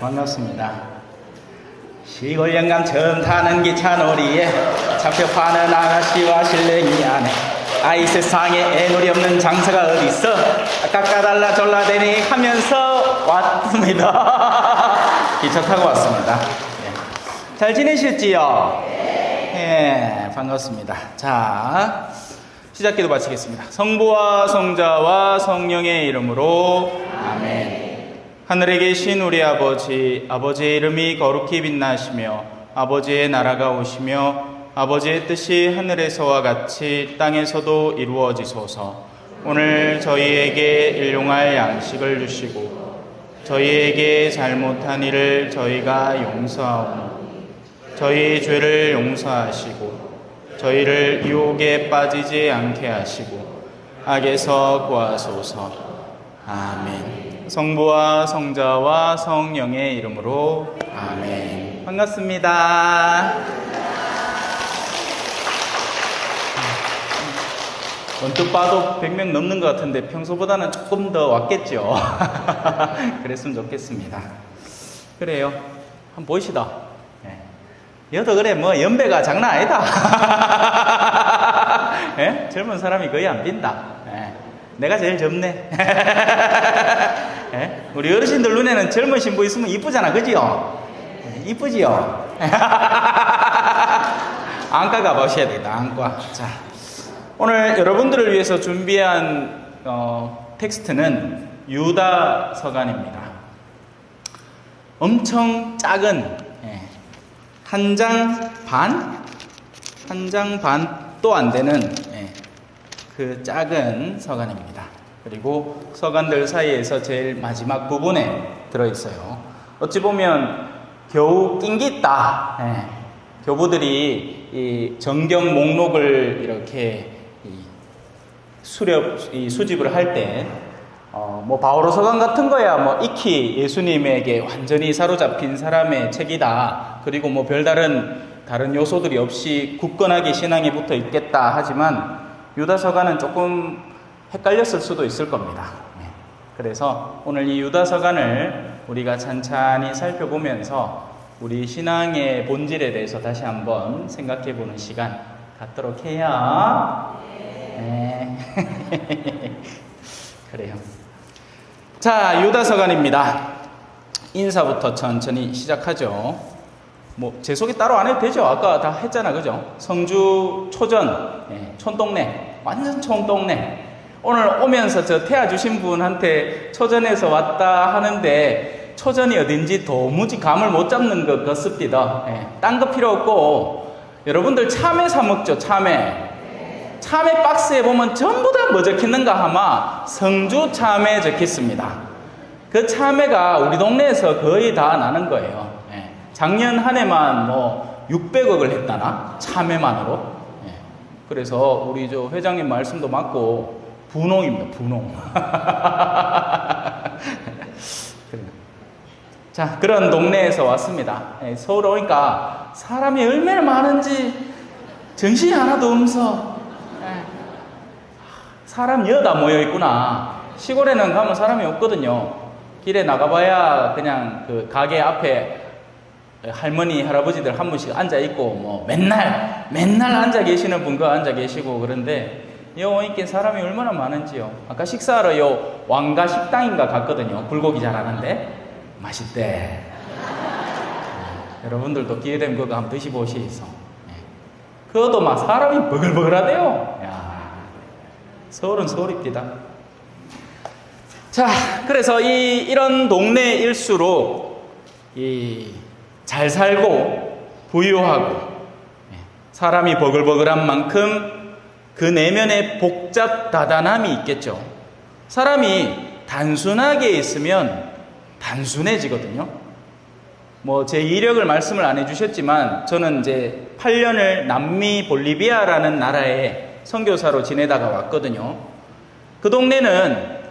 반갑습니다. 시골 영감 처음 타는 기차 놀이에 잡혀 파는 아가씨와 실랭이 안에 아이 세상에 애놀이 없는 장사가 어딨어 깎아달라 졸라대니 하면서 왔습니다. 기차 타고 왔습니다. 잘 지내셨지요? 예, 반갑습니다. 자, 시작기도 마치겠습니다. 성부와 성자와 성령의 이름으로 아멘. 하늘에 계신 우리 아버지, 아버지의 이름이 거룩히 빛나시며 아버지의 나라가 오시며 아버지의 뜻이 하늘에서와 같이 땅에서도 이루어지소서. 오늘 저희에게 일용할 양식을 주시고 저희에게 잘못한 일을 저희가 용서하오니 저희 죄를 용서하시고 저희를 유혹에 빠지지 않게 하시고 악에서 구하소서. 아멘. 성부와 성자와 성령의 이름으로 아멘. 반갑습니다. 언뜻 봐도 100명 넘는 것 같은데 평소보다는 조금 더 왔겠죠. 그랬으면 좋겠습니다. 그래요. 한번 보시다. 여도 그래 뭐 연배가 장난 아니다. 예? 젊은 사람이 거의 안 빈다. 예. 내가 제일 젊네. 예? 우리 어르신들 눈에는 젊은 신부 있으면 이쁘잖아, 그지요? 이쁘지요? 안과 가보셔야 되겠다. 안과. 자, 오늘 여러분들을 위해서 준비한 텍스트는 유다 서간입니다. 엄청 작은 한 장 반도 안 되는 그 작은 서간입니다. 그리고 서간들 사이에서 제일 마지막 부분에 들어있어요. 어찌 보면 겨우 낀 게 있다. 교부들이 이 정경 목록을 이렇게 수집을 할 때 뭐 바오로 서간 같은 거야 뭐 익히 예수님에게 완전히 사로잡힌 사람의 책이다. 그리고 뭐 별다른 다른 요소들이 없이 굳건하게 신앙에 붙어 있겠다 하지만 유다 서간은 조금 헷갈렸을 수도 있을 겁니다. 그래서 오늘 이 유다 서간을 우리가 찬찬히 살펴보면서 우리 신앙의 본질에 대해서 다시 한번 생각해 보는 시간 갖도록 해요. 네. 그래요. 자, 유다 서간입니다. 인사부터 천천히 시작하죠. 뭐 제 소개 따로 안 해도 되죠. 아까 다 했잖아, 그죠? 성주 초전, 촌동네, 완전 촌동네. 오늘 오면서 저 태아 주신 분한테 초전에서 왔다 하는데 초전이 어딘지 도무지 감을 못 잡는 것 같습니다. 딴 거 필요 없고 여러분들 참외 사 먹죠. 참외 박스에 보면 전부 다 뭐 적혔는가 하면 성주 참외 적혔습니다. 그 참외가 우리 동네에서 거의 다 나는 거예요. 작년 한 해만 뭐 600억을 했다나 참외만으로. 그래서 우리 저 회장님 말씀도 맞고 분홍입니다. 분홍. 자, 그런 동네에서 왔습니다. 서울 오니까 사람이 얼마나 많은지 정신이 하나도 없어. 사람 여다 모여있구나. 시골에는 가면 사람이 없거든요. 길에 나가봐야 그냥 그 가게 앞에 할머니, 할아버지들 한 분씩 앉아있고, 뭐, 맨날 앉아 계시는 분과 앉아 계시고, 그런데, 요 오니까 사람이 얼마나 많은지요. 아까 식사하러 요 왕가 식당인가 갔거든요. 불고기 잘하는데. 맛있대. 여러분들도 기회되면 그거 한번 드셔보시소. 그것도 막 사람이 버글버글하대요. 야, 서울은 서울입니다. 자, 그래서 이런 동네일수록 잘 살고 부유하고 사람이 버글버글한 만큼 그 내면에 복잡다단함이 있겠죠. 사람이 단순하게 있으면 단순해지거든요. 뭐 제 이력을 말씀을 안 해주셨지만 저는 이제 8년을 남미 볼리비아라는 나라에 선교사로 지내다가 왔거든요. 그 동네는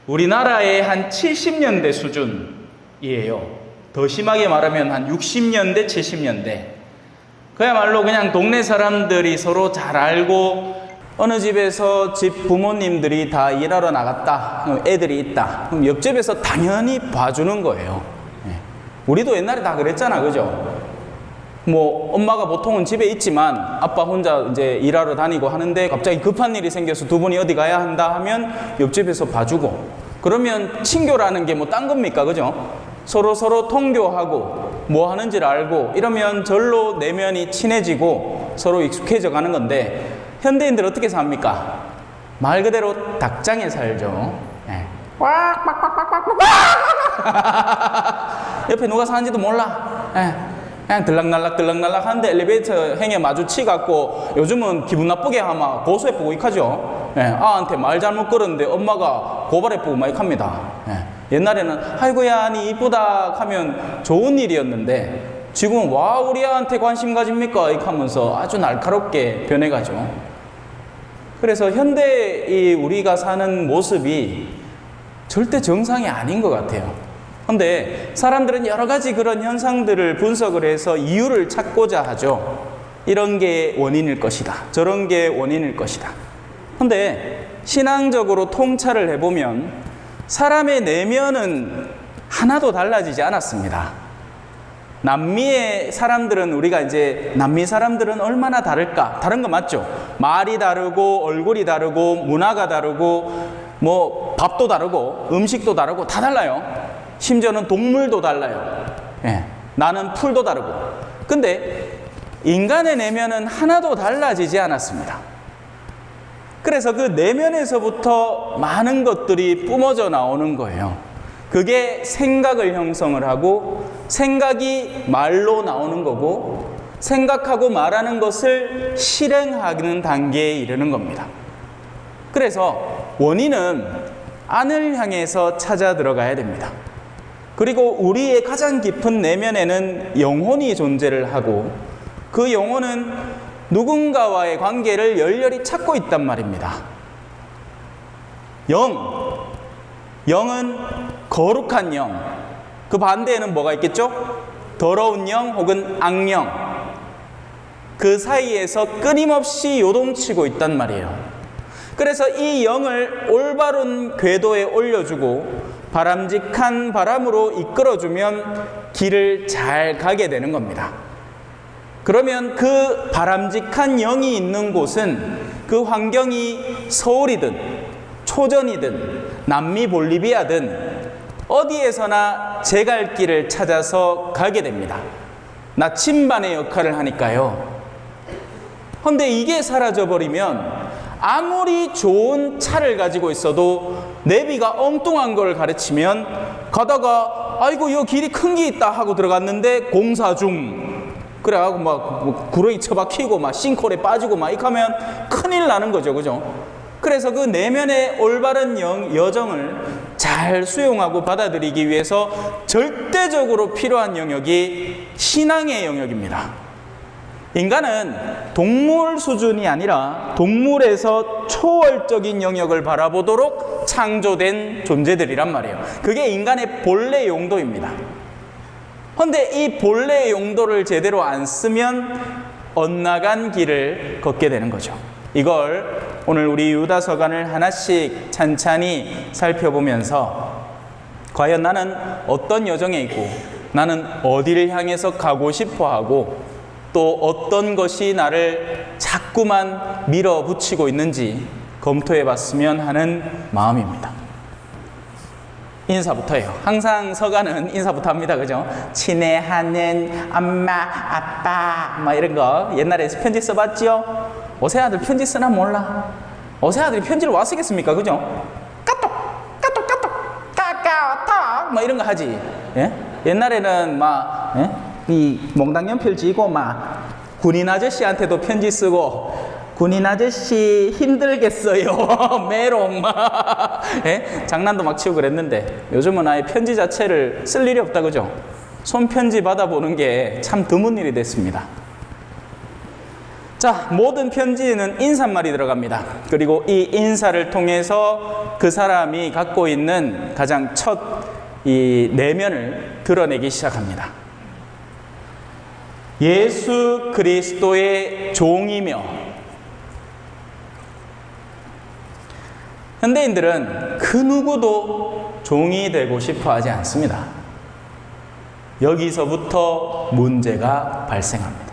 우리나라의 한 70년대 수준이에요. 더 심하게 말하면 한 60년대, 70년대. 그야말로 그냥 동네 사람들이 서로 잘 알고 어느 집에서 집 부모님들이 다 일하러 나갔다. 그럼 애들이 있다. 그럼 옆집에서 당연히 봐주는 거예요. 우리도 옛날에 다 그랬잖아, 그죠? 뭐 엄마가 보통은 집에 있지만 아빠 혼자 이제 일하러 다니고 하는데 갑자기 급한 일이 생겨서 두 분이 어디 가야 한다 하면 옆집에서 봐주고, 그러면 친교라는 게 뭐 딴 겁니까, 그죠? 서로 통교하고 뭐 하는지를 알고 이러면 절로 내면이 친해지고 서로 익숙해져 가는 건데, 현대인들 어떻게 삽니까? 말 그대로 닭장에 살죠. 네. 옆에 누가 사는지도 몰라. 네. 그냥 들락날락 하는데 엘리베이터 행에 마주치 갖고 요즘은 기분 나쁘게 하면 고소해보고 익하죠. 예, 아한테 말 잘못 걸었는데 엄마가 고발해보고 막 익합니다. 예, 옛날에는 아이고야 니 이쁘다 하면 좋은 일이었는데 지금은 와 우리 아한테 관심 가집니까 이하면서 아주 날카롭게 변해가죠. 그래서 현대 우리가 사는 모습이 절대 정상이 아닌 것 같아요. 근데 사람들은 여러 가지 그런 현상들을 분석을 해서 이유를 찾고자 하죠. 이런 게 원인일 것이다. 저런 게 원인일 것이다. 근데 신앙적으로 통찰을 해보면 사람의 내면은 하나도 달라지지 않았습니다. 남미의 사람들은 우리가 이제 남미 사람들은 얼마나 다를까? 다른 거 맞죠? 말이 다르고 얼굴이 다르고 문화가 다르고 뭐 밥도 다르고 음식도 다르고 다 달라요. 심지어는 동물도 달라요. 예, 나는 풀도 다르고. 근데 인간의 내면은 하나도 달라지지 않았습니다. 그래서 그 내면에서부터 많은 것들이 뿜어져 나오는 거예요. 그게 생각을 형성을 하고 생각이 말로 나오는 거고 생각하고 말하는 것을 실행하는 단계에 이르는 겁니다. 그래서 원인은 안을 향해서 찾아 들어가야 됩니다. 그리고 우리의 가장 깊은 내면에는 영혼이 존재를 하고 그 영혼은 누군가와의 관계를 열렬히 찾고 있단 말입니다. 영은 거룩한 영, 그 반대에는 뭐가 있겠죠? 더러운 영 혹은 악령, 그 사이에서 끊임없이 요동치고 있단 말이에요. 그래서 이 영을 올바른 궤도에 올려주고 바람직한 바람으로 이끌어주면 길을 잘 가게 되는 겁니다. 그러면 그 바람직한 영이 있는 곳은 그 환경이 서울이든 초전이든 남미 볼리비아든 어디에서나 제 갈 길을 찾아서 가게 됩니다. 나침반의 역할을 하니까요. 그런데 이게 사라져버리면 아무리 좋은 차를 가지고 있어도 내비가 엉뚱한 걸 가르치면 가다가 아이고 요 길이 큰 게 있다 하고 들어갔는데 공사 중 그래가지고 막 구렁이 처박히고 막 싱크홀에 빠지고 막 이렇게 하면 큰일 나는 거죠, 그죠? 그래서 그 내면의 올바른 여정을 잘 수용하고 받아들이기 위해서 절대적으로 필요한 영역이 신앙의 영역입니다. 인간은 동물 수준이 아니라 동물에서 초월적인 영역을 바라보도록 창조된 존재들이란 말이에요. 그게 인간의 본래 용도입니다. 그런데 이 본래의 용도를 제대로 안 쓰면 엇나간 길을 걷게 되는 거죠. 이걸 오늘 우리 유다서간을 하나씩 찬찬히 살펴보면서 과연 나는 어떤 여정에 있고 나는 어디를 향해서 가고 싶어 하고 또 어떤 것이 나를 자꾸만 밀어붙이고 있는지 검토해 봤으면 하는 마음입니다. 인사부터예요. 항상 서간은 인사부터 합니다. 그죠? 친애하는 엄마, 아빠 막 이런 거 옛날에 편지 써봤지요? 어세 아들 편지 쓰나 몰라. 어세 아들이 편지를 와 쓰겠습니까? 그죠? 까똑 까까오톡 막 이런 거 하지. 예? 옛날에는 막 예? 이 몽당 연필 쥐고 막 군인 아저씨한테도 편지 쓰고 군인 아저씨 힘들겠어요. 메롱 막 예? 장난도 막 치고 그랬는데 요즘은 아예 편지 자체를 쓸 일이 없다, 그죠? 손편지 받아보는 게 참 드문 일이 됐습니다. 자, 모든 편지에는 인사말이 들어갑니다. 그리고 이 인사를 통해서 그 사람이 갖고 있는 가장 첫 이 내면을 드러내기 시작합니다. 예수 그리스도의 종이며, 현대인들은 그 누구도 종이 되고 싶어 하지 않습니다. 여기서부터 문제가 발생합니다.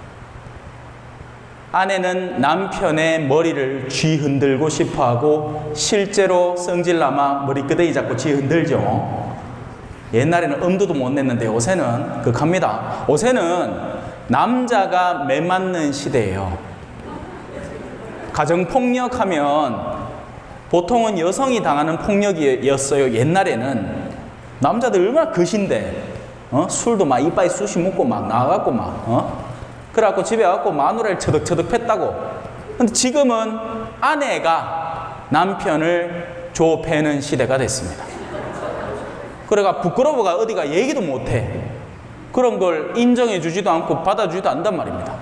아내는 남편의 머리를 쥐 흔들고 싶어하고 실제로 성질나마 머리끄댕이 잡고 쥐 흔들죠. 옛날에는 엄두도 못 냈는데 요새는 극합니다. 요새는 남자가 매 맞는 시대예요. 가정폭력하면 보통은 여성이 당하는 폭력이었어요. 옛날에는 남자들 얼마나 거신데 술도 막 이빨에 쑤시 묻고 막 나가갖고 막 그래갖고 집에 와갖고 마누라를 처덕처덕 팼다고. 근데 지금은 아내가 남편을 조패는 시대가 됐습니다. 그래가 부끄러워가 어디가 얘기도 못해. 그런 걸 인정해주지도 않고 받아주지도 않단 말입니다.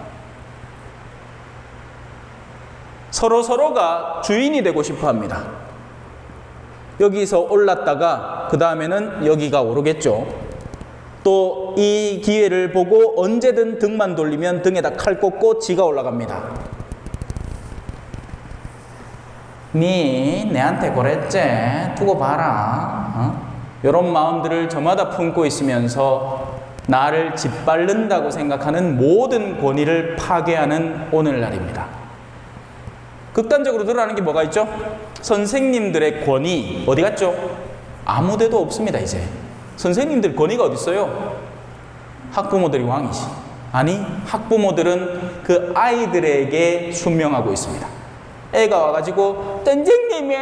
서로가 주인이 되고 싶어 합니다. 여기서 올랐다가 그 다음에는 여기가 오르겠죠. 또 이 기회를 보고 언제든 등만 돌리면 등에다 칼 꽂고 지가 올라갑니다. 니 내한테 그랬지? 두고 봐라. 이런 마음들을 저마다 품고 있으면서 나를 짓밟는다고 생각하는 모든 권위를 파괴하는 오늘날입니다. 극단적으로 드러나는 게 뭐가 있죠? 선생님들의 권위 어디 갔죠? 아무 데도 없습니다. 이제 선생님들 권위가 어디 있어요? 학부모들이 왕이지. 아니, 학부모들은 그 아이들에게 순명하고 있습니다. 애가 와가지고 선생님이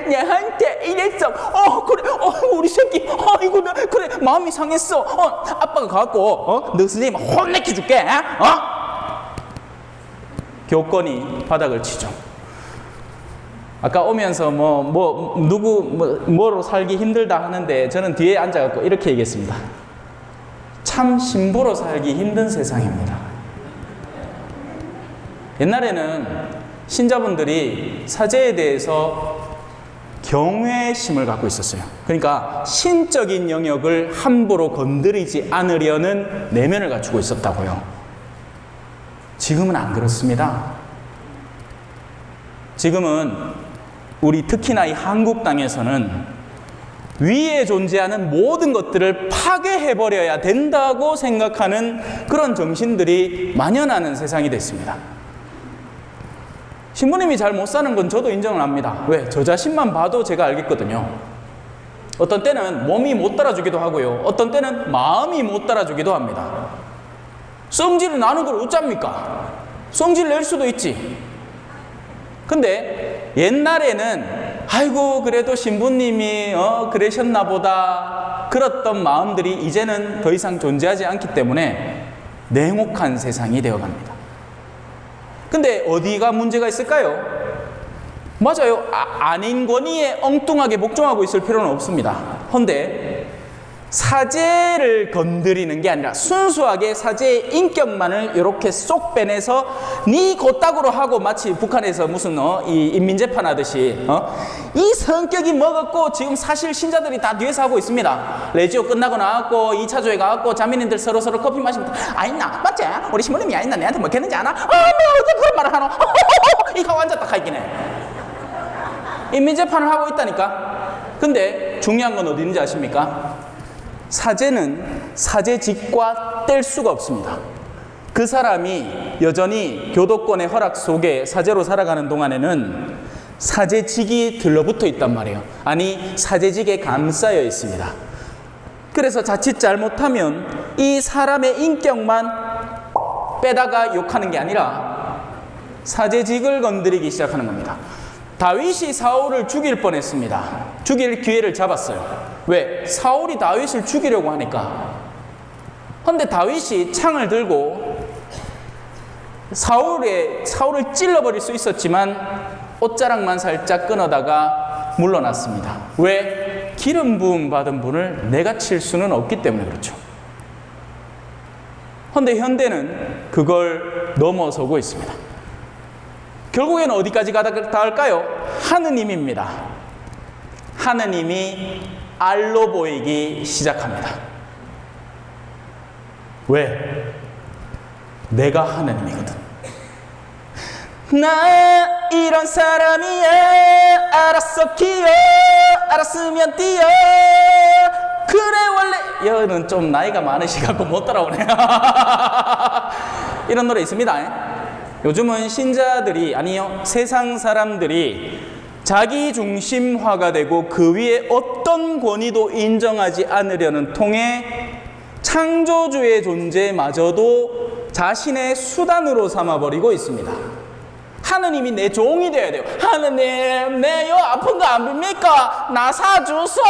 내한테 이랬어. 그래. 우리 새끼. 이거 그래. 마음이 상했어. 아빠가 가갖고 너 선생님 혼내켜 줄게. 교권이 바닥을 치죠. 아까 오면서 뭐로 살기 힘들다 하는데 저는 뒤에 앉아갖고 이렇게 얘기했습니다. 참 신부로 살기 힘든 세상입니다. 옛날에는 신자분들이 사제에 대해서 경외심을 갖고 있었어요. 그러니까 신적인 영역을 함부로 건드리지 않으려는 내면을 갖추고 있었다고요. 지금은 안 그렇습니다. 지금은 우리 특히나 이 한국 땅에서는 위에 존재하는 모든 것들을 파괴해버려야 된다고 생각하는 그런 정신들이 만연하는 세상이 됐습니다. 신부님이 잘 못 사는 건 저도 인정을 합니다. 왜? 저 자신만 봐도 제가 알겠거든요. 어떤 때는 몸이 못 따라주기도 하고요. 어떤 때는 마음이 못 따라주기도 합니다. 성질을 나는 걸 어쩝니까? 성질 낼 수도 있지. 근데 옛날에는 아이고 그래도 신부님이 그러셨나 보다 그랬던 마음들이 이제는 더 이상 존재하지 않기 때문에 냉혹한 세상이 되어갑니다. 근데 어디가 문제가 있을까요? 맞아요. 아닌 권위에 엉뚱하게 복종하고 있을 필요는 없습니다. 헌데 사제를 건드리는 게 아니라 순수하게 사제의 인격만을 이렇게 쏙 빼내서 니 곧따구로 하고 마치 북한에서 무슨 이 인민재판 하듯이 이 성격이 먹었고 지금 사실 신자들이 다 뒤에서 하고 있습니다. 레지오 끝나고 나왔고 2차조에 가갖고 자매님들 서로 커피 마시면 아있나? 맞지? 우리 신부님이 아있나? 내한테 먹겠는지 아나? 뭐 어떻게 그런 말을 하노? 이거 앉았다 가있긴 해. 인민재판을 하고 있다니까. 근데 중요한 건 어디 있는지 아십니까? 사제는 사제직과 뗄 수가 없습니다. 그 사람이 여전히 교도권의 허락 속에 사제로 살아가는 동안에는 사제직이 들러붙어 있단 말이에요. 아니, 사제직에 감싸여 있습니다. 그래서 자칫 잘못하면 이 사람의 인격만 빼다가 욕하는 게 아니라 사제직을 건드리기 시작하는 겁니다. 다윗이 사울을 죽일 뻔했습니다. 죽일 기회를 잡았어요. 왜? 사울이 다윗을 죽이려고 하니까. 그런데 다윗이 창을 들고 사울을 찔러버릴 수 있었지만 옷자락만 살짝 끊어다가 물러났습니다. 왜? 기름 부음 받은 분을 내가 칠 수는 없기 때문에 그렇죠. 그런데 현대는 그걸 넘어서고 있습니다. 결국에는 어디까지 닿을까요? 하느님입니다. 하느님이 알로 보이기 시작합니다. 왜? 내가 하느님이거든. 나 이런 사람이야. 알았어 기어. 알았으면 뛰어. 그래 원래 여는 좀 나이가 많으시갖고 못 따라오네. 이런 노래 있습니다. 요즘은 신자들이, 아니요, 세상 사람들이 자기 중심화가 되고 그 위에 어떤 권위도 인정하지 않으려는 통에 창조주의 존재마저도 자신의 수단으로 삼아버리고 있습니다. 하느님이 내 종이 되어야 돼요. 하느님, 내 요 아픈 거 안 빕니까? 나 사주소.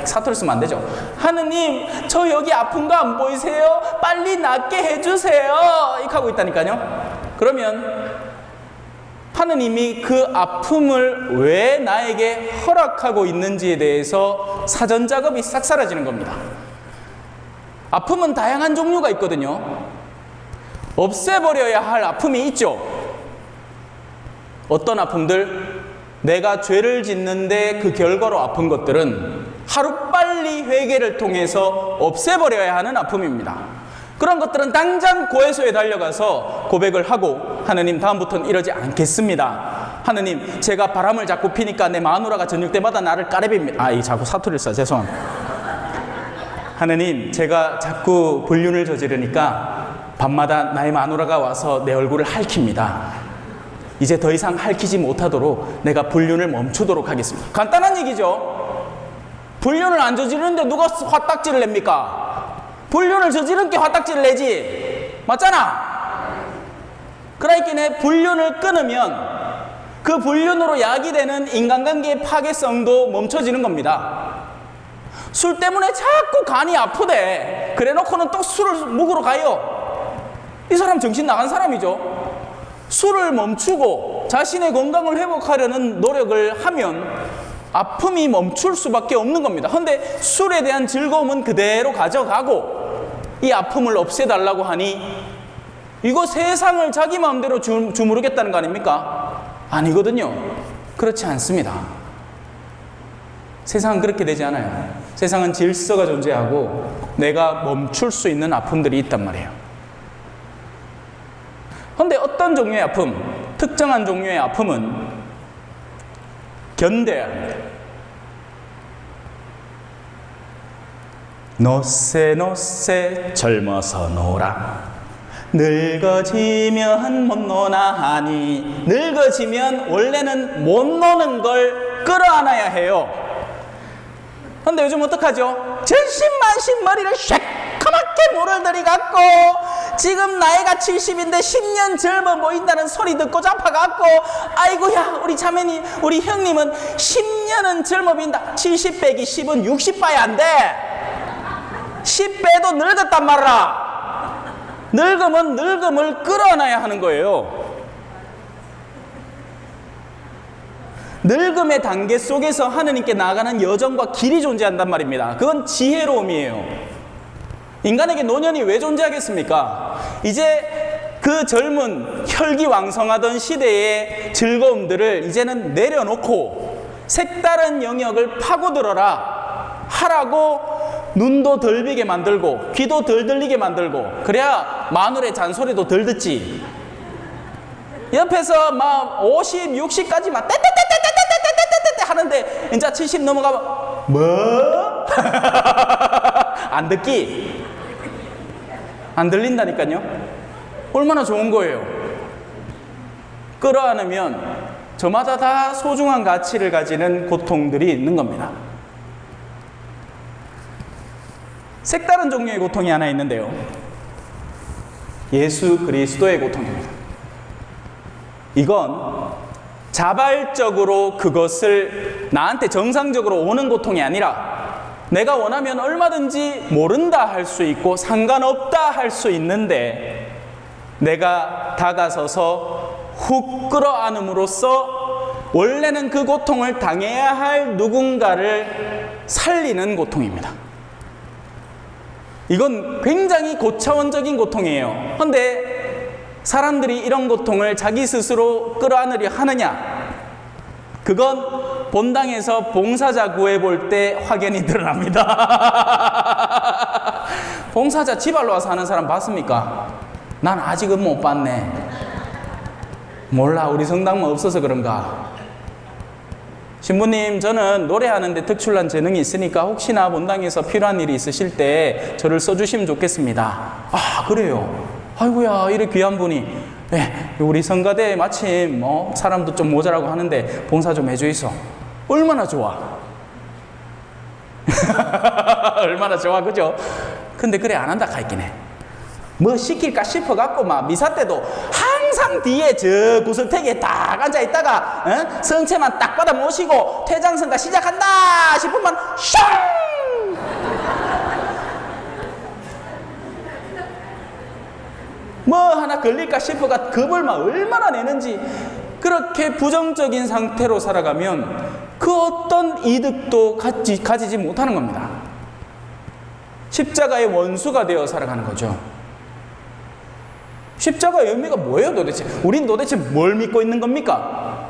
사투리 쓰면 안 되죠. 하느님, 저 여기 아픈 거 안 보이세요? 빨리 낫게 해주세요. 이렇게 하고 있다니까요. 그러면 하느님이 그 아픔을 왜 나에게 허락하고 있는지에 대해서 사전 작업이 싹 사라지는 겁니다. 아픔은 다양한 종류가 있거든요. 없애버려야 할 아픔이 있죠. 어떤 아픔들? 내가 죄를 짓는데 그 결과로 아픈 것들은 하루빨리 회개를 통해서 없애버려야 하는 아픔입니다. 그런 것들은 당장 고해소에 달려가서 고백을 하고, 하느님, 다음부터는 이러지 않겠습니다. 하느님, 제가 바람을 자꾸 피니까 내 마누라가 저녁 때마다 나를 까레빕니다. 이 자꾸 사투리를 써. 죄송합니다. 하느님, 제가 자꾸 불륜을 저지르니까 밤마다 나의 마누라가 와서 내 얼굴을 핥힙니다. 이제 더 이상 핥히지 못하도록 내가 불륜을 멈추도록 하겠습니다. 간단한 얘기죠. 불륜을 안 저지르는데 누가 화딱지를 냅니까? 불륜을 저지른 게 화딱지를 내지. 맞잖아. 그러니까 불륜을 끊으면 그 불륜으로 야기되는 인간관계의 파괴성도 멈춰지는 겁니다. 술 때문에 자꾸 간이 아프대. 그래 놓고는 또 술을 먹으러 가요. 이 사람 정신 나간 사람이죠. 술을 멈추고 자신의 건강을 회복하려는 노력을 하면 아픔이 멈출 수밖에 없는 겁니다. 그런데 술에 대한 즐거움은 그대로 가져가고 이 아픔을 없애달라고 하니 이거 세상을 자기 마음대로 주무르겠다는 거 아닙니까? 아니거든요. 그렇지 않습니다. 세상은 그렇게 되지 않아요. 세상은 질서가 존재하고 내가 멈출 수 있는 아픔들이 있단 말이에요. 그런데 어떤 종류의 아픔, 특정한 종류의 아픔은 견뎌야 합니다. 노세 젊어서 놀아, 늙어지면 못 노나 하니. 늙어지면 원래는 못 노는 걸 끌어안아야 해요. 그런데 요즘 어떡하죠? 전신만신 머리를 새까맣게 물을 들이갖고 지금 나이가 70인데 10년 젊어 보인다는 소리 듣고 잡아갖고, 아이고야, 우리 자매님, 우리 형님은 10년은 젊어 보인다. 70 빼기 10은 60 봐야 안 돼. 10 빼도 늙었단 말이야. 늙으면 늙음을 끌어안아야 하는 거예요. 늙음의 단계 속에서 하느님께 나아가는 여정과 길이 존재한단 말입니다. 그건 지혜로움이에요. 인간에게 노년이 왜 존재하겠습니까? 이제 그 젊은 혈기왕성하던 시대의 즐거움들을 이제는 내려놓고 색다른 영역을 파고들어라 하라고 눈도 덜 비게 만들고 귀도 덜 들리게 만들고, 그래야 마누라의 잔소리도 덜 듣지. 옆에서 막 50, 60까지 막 떼떼떼떼떼떼떼떼떼떼 하는데 이제 70 넘어가면 뭐? 안 듣기? 안 들린다니까요. 얼마나 좋은 거예요. 끌어안으면 저마다 다 소중한 가치를 가지는 고통들이 있는 겁니다. 색다른 종류의 고통이 하나 있는데요. 예수 그리스도의 고통입니다. 이건 자발적으로 그것을 나한테 정상적으로 오는 고통이 아니라 내가 원하면 얼마든지 모른다 할 수 있고 상관없다 할 수 있는데, 내가 다가서서 훅 끌어안음으로써 원래는 그 고통을 당해야 할 누군가를 살리는 고통입니다. 이건 굉장히 고차원적인 고통이에요. 그런데 사람들이 이런 고통을 자기 스스로 끌어안으려 하느냐? 그건 본당에서 봉사자 구해볼 때 확연히 드러납니다. 봉사자 지발로 와서 하는 사람 봤습니까? 난 아직은 못 봤네. 몰라, 우리 성당만 없어서 그런가. 신부님, 저는 노래하는데 특출난 재능이 있으니까 혹시나 본당에서 필요한 일이 있으실 때 저를 써주시면 좋겠습니다. 아, 그래요? 아이고야, 이렇게 귀한 분이. 네, 우리 성가대 마침 사람도 좀 모자라고 하는데 봉사 좀 해주이소. 얼마나 좋아. 얼마나 좋아, 그죠? 근데 그래 안 한다 카있긴 해. 뭐 시킬까 싶어갖고 막 미사 때도 항상 뒤에 저 구석택에 딱 앉아있다가 성체만 딱 받아 모시고 퇴장성가 시작한다 싶으면 슝! 뭐 하나 걸릴까 싶어가 겁을 막 얼마나 내는지. 그렇게 부정적인 상태로 살아가면 그 어떤 이득도 가지지 못하는 겁니다. 십자가의 원수가 되어 살아가는 거죠. 십자가의 의미가 뭐예요 도대체? 우린 도대체 뭘 믿고 있는 겁니까?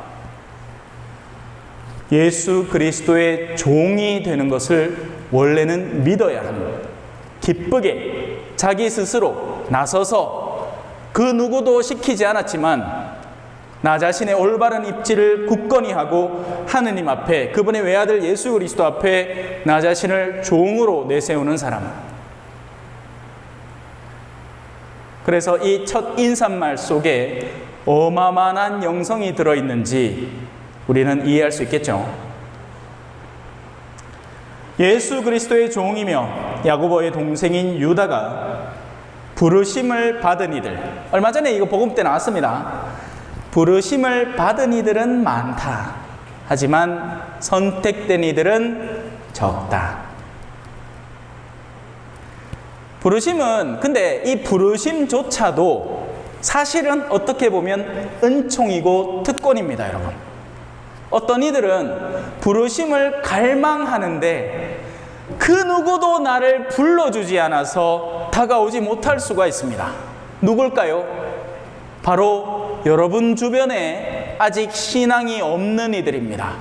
예수 그리스도의 종이 되는 것을 원래는 믿어야 하는 겁니다. 기쁘게 자기 스스로 나서서 그 누구도 시키지 않았지만 나 자신의 올바른 입지를 굳건히 하고 하느님 앞에, 그분의 외아들 예수 그리스도 앞에 나 자신을 종으로 내세우는 사람. 그래서 이 첫 인사말 속에 어마어마한 영성이 들어있는지 우리는 이해할 수 있겠죠. 예수 그리스도의 종이며 야고보의 동생인 유다가 부르심을 받은 이들, 얼마 전에 이거 복음 때 나왔습니다. 부르심을 받은 이들은 많다. 하지만 선택된 이들은 적다. 부르심은, 근데 이 부르심조차도 사실은 어떻게 보면 은총이고 특권입니다, 여러분. 어떤 이들은 부르심을 갈망하는데 그 누구도 나를 불러주지 않아서 다가오지 못할 수가 있습니다. 누굴까요? 바로 여러분 주변에 아직 신앙이 없는 이들입니다.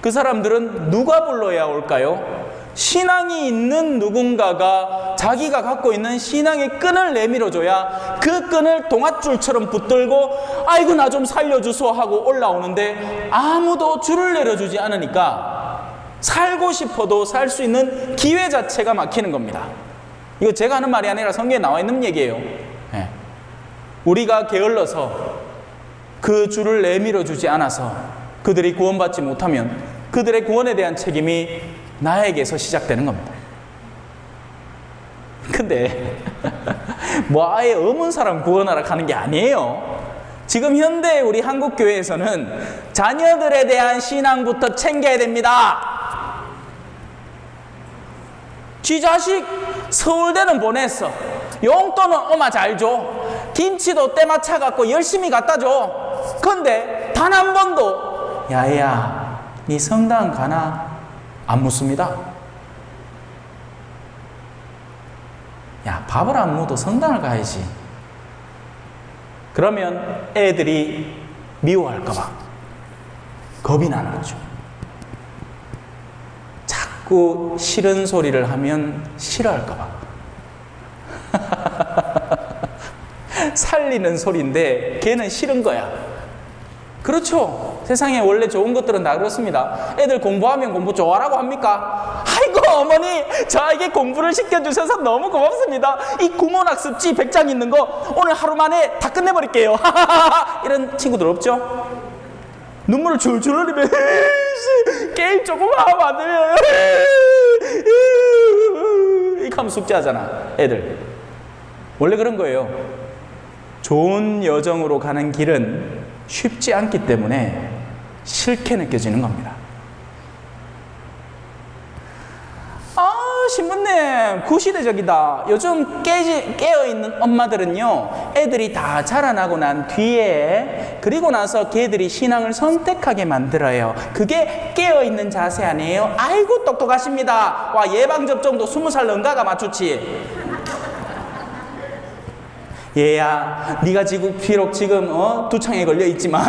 그 사람들은 누가 불러야 올까요? 신앙이 있는 누군가가 자기가 갖고 있는 신앙의 끈을 내밀어줘야 그 끈을 동아줄처럼 붙들고 아이고 나 좀 살려주소 하고 올라오는데 아무도 줄을 내려주지 않으니까 살고 싶어도 살 수 있는 기회 자체가 막히는 겁니다. 이거 제가 하는 말이 아니라 성경에 나와 있는 얘기예요. 네. 우리가 게을러서 그 줄을 내밀어주지 않아서 그들이 구원받지 못하면 그들의 구원에 대한 책임이 나에게서 시작되는 겁니다. 근데 뭐 아예 없는 사람 구원하러 가는 게 아니에요. 지금 현대 우리 한국교회에서는 자녀들에 대한 신앙부터 챙겨야 됩니다. 지 자식 서울대는 보냈어. 용돈은 엄마 잘 줘. 김치도 때 맞춰갖고 열심히 갖다 줘. 근데 단 한 번도 야야 네 성당 가나? 안 묻습니다. 야, 밥을 안 먹어도 성당을 가야지. 그러면 애들이 미워할까봐 겁이 나는 거죠. 자꾸 싫은 소리를 하면 싫어할까봐. 살리는 소리인데 걔는 싫은 거야. 그렇죠. 세상에 원래 좋은 것들은 다 그렇습니다. 애들 공부하면 공부 좋아라고 합니까? 아이고 어머니 저에게 공부를 시켜주셔서 너무 고맙습니다. 이 구몬학습지 100장 있는 거 오늘 하루 만에 다 끝내버릴게요. 이런 친구들 없죠? 눈물을 줄줄 흘리면 게임 조금 하면 안 되면 이렇게 하면 숙제하잖아 애들. 원래 그런 거예요. 좋은 여정으로 가는 길은 쉽지 않기 때문에 싫게 느껴지는 겁니다. 아, 신부님 구시대적이다. 요즘 깨어있는 엄마들은요 애들이 다 자라나고 난 뒤에 그리고 나서 걔들이 신앙을 선택하게 만들어요. 그게 깨어있는 자세 아니에요? 아이고 똑똑하십니다. 와, 예방접종도 20살 넘가가 맞추지. 얘야, 네가 지금 비록 지금 두창에 걸려 있지만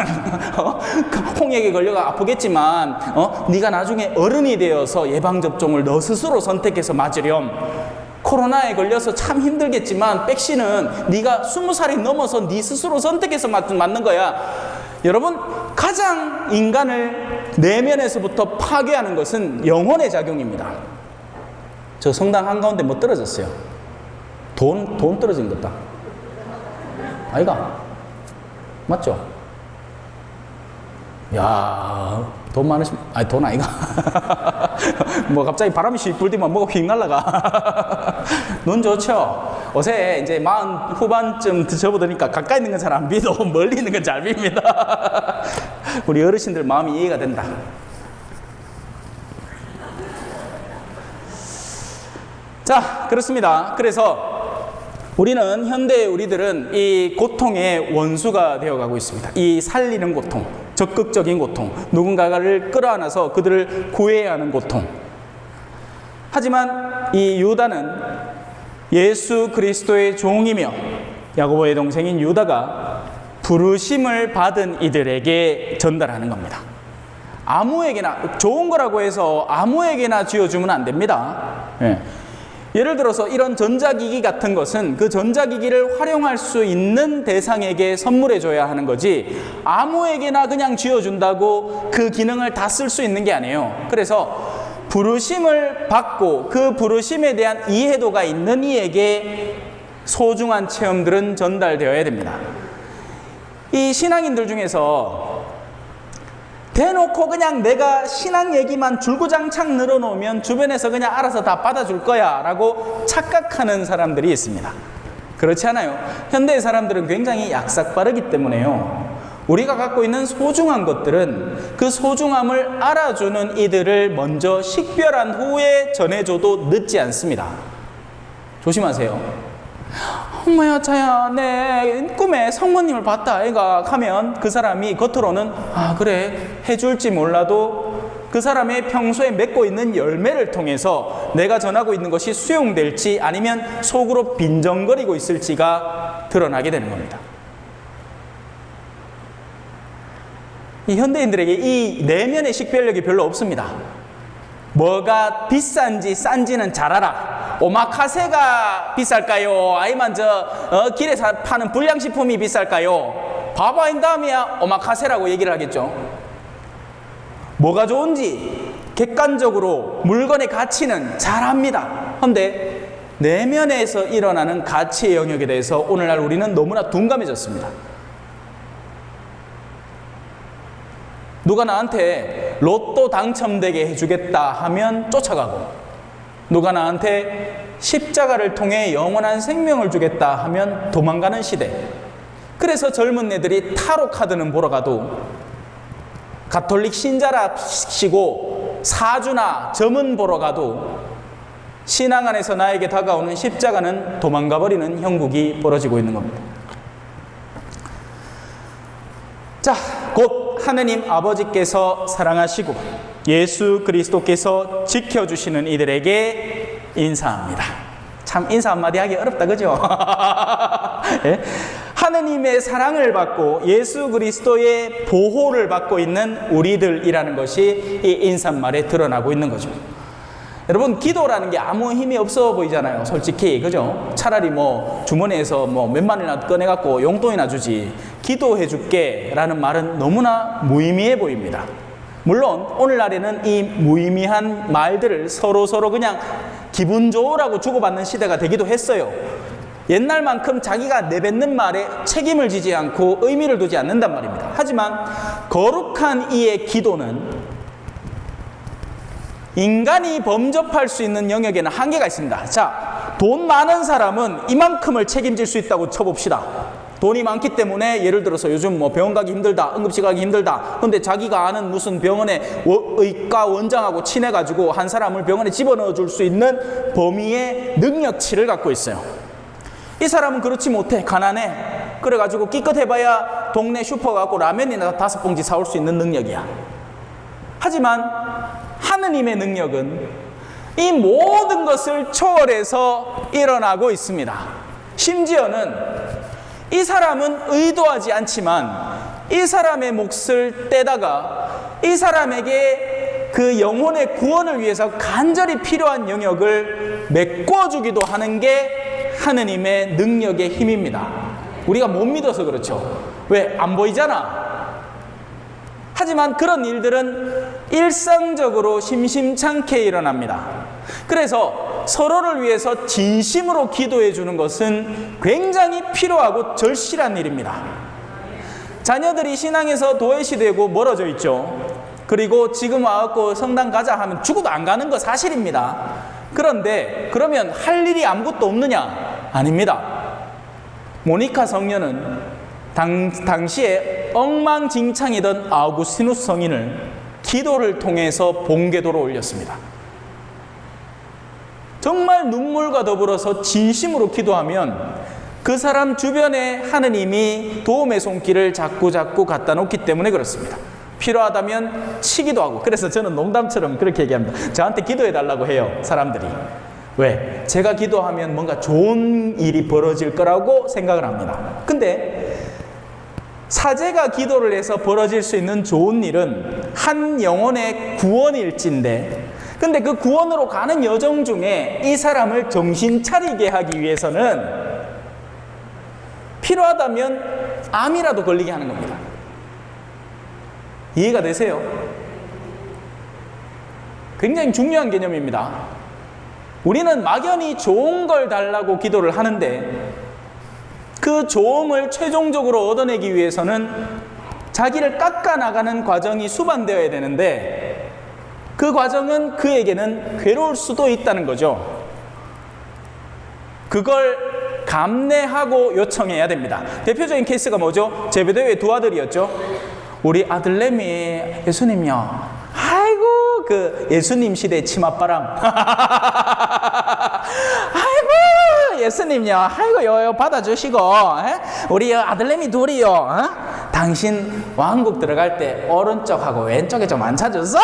홍역에 걸려가 아프겠지만 네가 나중에 어른이 되어서 예방접종을 너 스스로 선택해서 맞으렴. 코로나에 걸려서 참 힘들겠지만 백신은 네가 20살이 넘어서 네 스스로 선택해서 맞는 거야. 여러분, 가장 인간을 내면에서부터 파괴하는 것은 영혼의 작용입니다. 저 성당 한가운데 뭐 떨어졌어요? 돈 떨어진 것 같다. 아이가? 맞죠? 야, 돈 많으신, 아니, 돈 아이가? 뭐 갑자기 바람이 씩 불더만 뭐가 휙 날라가. 눈 좋죠? 요새 이제 40 후반쯤 접어드니까 가까이 있는 건 잘 안 비도 멀리 있는 건 잘 빕니다. 우리 어르신들 마음이 이해가 된다. 자, 그렇습니다. 그래서 우리는, 현대의 우리들은 이 고통의 원수가 되어가고 있습니다. 이 살리는 고통, 적극적인 고통, 누군가를 끌어안아서 그들을 구해야 하는 고통. 하지만 이 유다는 예수 그리스도의 종이며 야고보의 동생인 유다가 부르심을 받은 이들에게 전달하는 겁니다. 아무에게나, 좋은 거라고 해서 아무에게나 쥐어주면 안 됩니다. 예를 들어서 이런 전자기기 같은 것은 그 전자기기를 활용할 수 있는 대상에게 선물해 줘야 하는 거지, 아무에게나 그냥 쥐어준다고 그 기능을 다 쓸 수 있는 게 아니에요. 그래서 부르심을 받고 그 부르심에 대한 이해도가 있는 이에게 소중한 체험들은 전달되어야 됩니다. 이 신앙인들 중에서 대놓고 그냥 내가 신앙 얘기만 줄구장창 늘어놓으면 주변에서 그냥 알아서 다 받아줄 거야 라고 착각하는 사람들이 있습니다. 그렇지 않아요. 현대의 사람들은 굉장히 약삭빠르기 때문에요. 우리가 갖고 있는 소중한 것들은 그 소중함을 알아주는 이들을 먼저 식별한 후에 전해줘도 늦지 않습니다. 조심하세요. 엄마야, 자야, 내 꿈에 성모님을 봤다 애가 하면 그 사람이 겉으로는 아 그래 해줄지 몰라도 그 사람의 평소에 맺고 있는 열매를 통해서 내가 전하고 있는 것이 수용될지 아니면 속으로 빈정거리고 있을지가 드러나게 되는 겁니다. 이 현대인들에게 이 내면의 식별력이 별로 없습니다. 뭐가 비싼지 싼지는 잘 알아. 오마카세가 비쌀까요? 아니면 길에서 파는 불량식품이 비쌀까요? 바바인 다음에야 오마카세라고 얘기를 하겠죠. 뭐가 좋은지 객관적으로 물건의 가치는 잘 압니다. 그런데 내면에서 일어나는 가치의 영역에 대해서 오늘날 우리는 너무나 둔감해졌습니다. 누가 나한테 로또 당첨되게 해주겠다 하면 쫓아가고, 누가 나한테 십자가를 통해 영원한 생명을 주겠다 하면 도망가는 시대. 그래서 젊은 애들이 타로 카드는 보러 가도 가톨릭 신자라 치고 사주나 점은 보러 가도 신앙 안에서 나에게 다가오는 십자가는 도망가버리는 형국이 벌어지고 있는 겁니다. 자, 곧 하느님 아버지께서 사랑하시고 예수 그리스도께서 지켜주시는 이들에게 인사합니다. 참 인사 한마디 하기 어렵다, 그죠? 예? 하느님의 사랑을 받고 예수 그리스도의 보호를 받고 있는 우리들이라는 것이 이 인사말에 드러나고 있는 거죠. 여러분, 기도라는 게 아무 힘이 없어 보이잖아요, 솔직히. 그죠? 차라리 뭐 주머니에서 뭐 몇만 원이나 꺼내갖고 용돈이나 주지, 기도해 줄게 라는 말은 너무나 무의미해 보입니다. 물론 오늘날에는 이 무의미한 말들을 서로 그냥 기분 좋으라고 주고받는 시대가 되기도 했어요. 옛날만큼 자기가 내뱉는 말에 책임을 지지 않고 의미를 두지 않는단 말입니다. 하지만 거룩한 이의 기도는 인간이 범접할 수 있는 영역에는 한계가 있습니다. 자, 돈 많은 사람은 이만큼을 책임질 수 있다고 쳐봅시다. 돈이 많기 때문에 예를 들어서 요즘 뭐 병원 가기 힘들다, 응급실 가기 힘들다. 근데 자기가 아는 무슨 병원의 의과 원장하고 친해가지고 한 사람을 병원에 집어넣어 줄 수 있는 범위의 능력치를 갖고 있어요. 이 사람은 그렇지 못해. 가난해. 그래가지고 끼껏 해봐야 동네 슈퍼 가고 라면이나 5봉지 사올 수 있는 능력이야. 하지만 하느님의 능력은 이 모든 것을 초월해서 일어나고 있습니다. 심지어는 이 사람은 의도하지 않지만 이 사람의 몫을 떼다가 이 사람에게 그 영혼의 구원을 위해서 간절히 필요한 영역을 메꿔주기도 하는 게 하느님의 능력의 힘입니다. 우리가 못 믿어서 그렇죠. 왜? 안 보이잖아. 하지만 그런 일들은 일상적으로 심심찮게 일어납니다. 그래서 서로를 위해서 진심으로 기도해 주는 것은 굉장히 필요하고 절실한 일입니다. 자녀들이 신앙에서 도외시되고 멀어져 있죠. 그리고 지금 와갖고 성당 가자 하면 죽어도 안 가는 거 사실입니다. 그런데 그러면 할 일이 아무것도 없느냐? 아닙니다. 모니카 성녀는 당시에 엉망진창이던 아우구스티누스 성인을 기도를 통해서 봉궤도로 올렸습니다. 정말 눈물과 더불어서 진심으로 기도하면 그 사람 주변에 하느님이 도움의 손길을 자꾸 갖다 놓기 때문에 그렇습니다. 필요하다면 치기도 하고, 그래서 저는 농담처럼 그렇게 얘기합니다. 저한테 기도해 달라고 해요, 사람들이. 왜? 제가 기도하면 뭔가 좋은 일이 벌어질 거라고 생각을 합니다. 근데 사제가 기도를 해서 벌어질 수 있는 좋은 일은 한 영혼의 구원일진데, 근데 그 구원으로 가는 여정 중에 이 사람을 정신 차리게 하기 위해서는 필요하다면 암이라도 걸리게 하는 겁니다. 이해가 되세요? 굉장히 중요한 개념입니다. 우리는 막연히 좋은 걸 달라고 기도를 하는데 그 좋음을 최종적으로 얻어내기 위해서는 자기를 깎아나가는 과정이 수반되어야 되는데 그 과정은 그에게는 괴로울 수도 있다는 거죠. 그걸 감내하고 요청해야 됩니다. 대표적인 케이스가 뭐죠? 제베데오의 두 아들이었죠. 우리 아들내미 예수님요, 아이고 그 예수님 시대 치맛바람 아이고 예수님요, 아이고 요 받아주시고 우리 아들내미 둘이요, 당신 왕국 들어갈 때 오른쪽하고 왼쪽에 좀 앉혀줬어.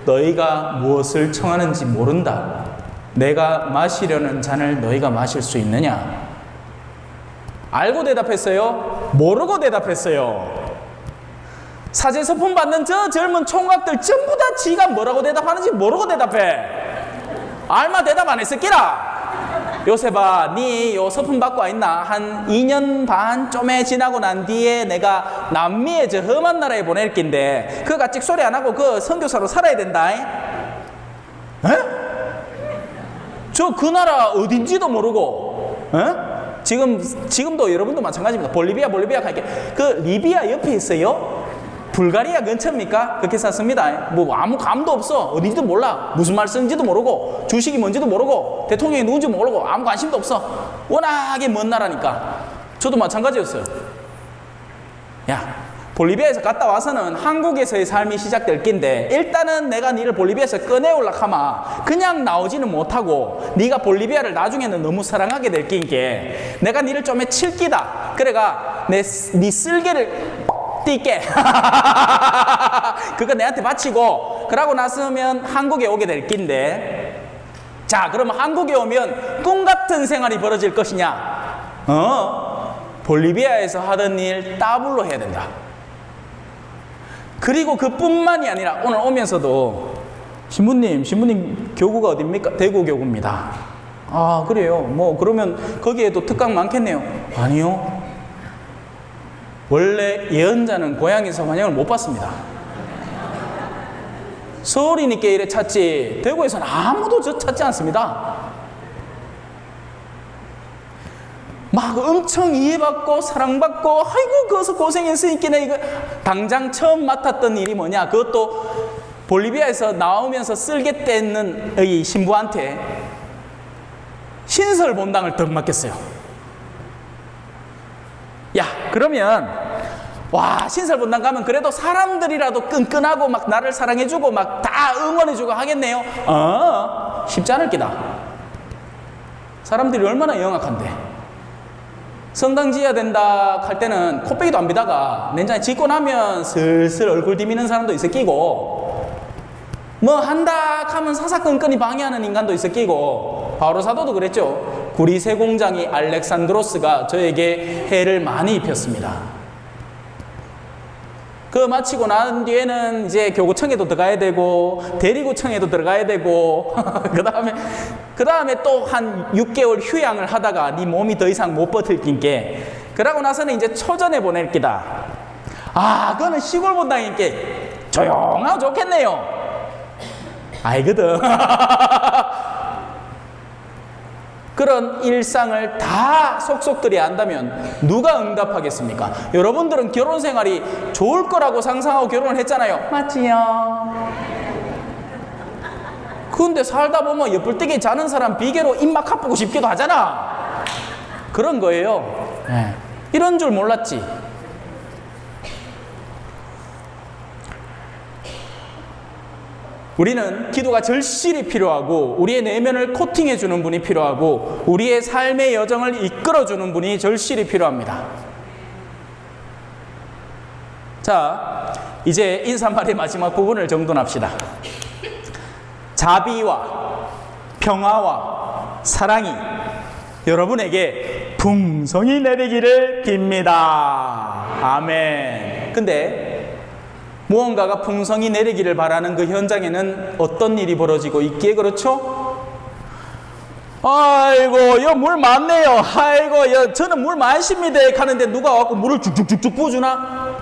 너희가 무엇을 청하는지 모른다. 내가 마시려는 잔을 너희가 마실 수 있느냐? 알고 대답했어요? 모르고 대답했어요? 사제 서품 받는 저 젊은 총각들 전부 다 지가 뭐라고 대답하는지 모르고 대답해. 알마 대답 안 했을기라. 요셉아, 니 요 서품 받고 와 있나? 한 2년 반 좀에 지나고 난 뒤에 내가 남미의 저 험한 나라에 보낼 낀데 그가 찍소리 안 하고 그 선교사로 살아야 된다. 에? 저 그 나라 어딘지도 모르고, 지금도 여러분도 마찬가지입니다. 볼리비아 하니까 그 리비아 옆에 있어요. 불가리아 근처입니까? 그렇게 샀습니다. 뭐 아무 감도 없어. 어딘지도 몰라. 무슨 말 쓰는지도 모르고, 주식이 뭔지도 모르고, 대통령이 누군지 모르고, 아무 관심도 없어. 워낙에 먼 나라니까. 저도 마찬가지였어요. 야, 볼리비아에서 갔다 와서는 한국에서의 삶이 시작될 낀데 일단은 내가 니를 볼리비아에서 꺼내올라 하마 그냥 나오지는 못하고 네가 볼리비아를 나중에는 너무 사랑하게 될 낀게 내가 니를 좀에 칠 끼다. 그래가 네 쓸개를 띠게 그거 내한테 바치고 그러고 나서면 한국에 오게 될 낀데, 자 그러면 한국에 오면 꿈같은 생활이 벌어질 것이냐? 볼리비아에서 하던 일 따블로 해야 된다. 그리고 그뿐만이 아니라 오늘 오면서도 신부님 교구가 어딥니까? 대구 교구입니다. 아 그래요? 뭐 그러면 거기에도 특강 많겠네요. 아니요, 원래 예언자는 고향에서 환영을 못 받습니다. 서울이니까 이래 찾지 대구에서는 아무도 저 찾지 않습니다. 막 엄청 이해받고 사랑받고 아이고 거기서 고생했으니까 이거 당장 처음 맡았던 일이 뭐냐, 그것도 볼리비아에서 나오면서 쓸개 떼는 이 신부한테 신설 본당을 더 맡겼어요. 야 그러면 와 신설 본당 가면 그래도 사람들이라도 끈끈하고 막 나를 사랑해주고 막 다 응원해주고 하겠네요. 쉽지 않을 기다. 사람들이 얼마나 영악한데. 성당 지어야 된다 할 때는 코빼기도 안 비다가 nen장에 짓고 나면 슬슬 얼굴 디미는 사람도 있어 끼고, 뭐 한다 하면 사사건건이 방해하는 인간도 있어 끼고, 바오로 사도도 그랬죠. 구리세 공장이 알렉산드로스가 저에게 해를 많이 입혔습니다. 그 마치고 난 뒤에는 이제 교구청에도 들어가야 되고 대리구청에도 들어가야 되고 그 다음에 또 한 6개월 휴양을 하다가 네 몸이 더 이상 못 버틸 낀게, 그러고 나서는 이제 초전에 보낼 기다. 아, 그거는 시골 본다니까 조용하고 좋겠네요. 알거든. 그런 일상을 다 속속들이 안다면 누가 응답하겠습니까? 여러분들은 결혼 생활이 좋을 거라고 상상하고 결혼을 했잖아요. 맞지요? 근데 살다 보면 옆불떼기 자는 사람 비계로 입막 가쁘고 싶기도 하잖아. 그런 거예요. 네. 이런 줄 몰랐지. 우리는 기도가 절실히 필요하고 우리의 내면을 코팅해 주는 분이 필요하고 우리의 삶의 여정을 이끌어 주는 분이 절실히 필요합니다. 자, 이제 인사말의 마지막 부분을 정돈합시다. 자비와 평화와 사랑이 여러분에게 풍성히 내리기를 빕니다. 아멘. 근데 무언가가 풍성히 내리기를 바라는 그 현장에는 어떤 일이 벌어지고 있기에 그렇죠? 아이고, 여 물 많네요. 아이고, 여 저는 물 많습니다. 하는데 누가 와서 물을 쭉쭉쭉쭉 부어주나?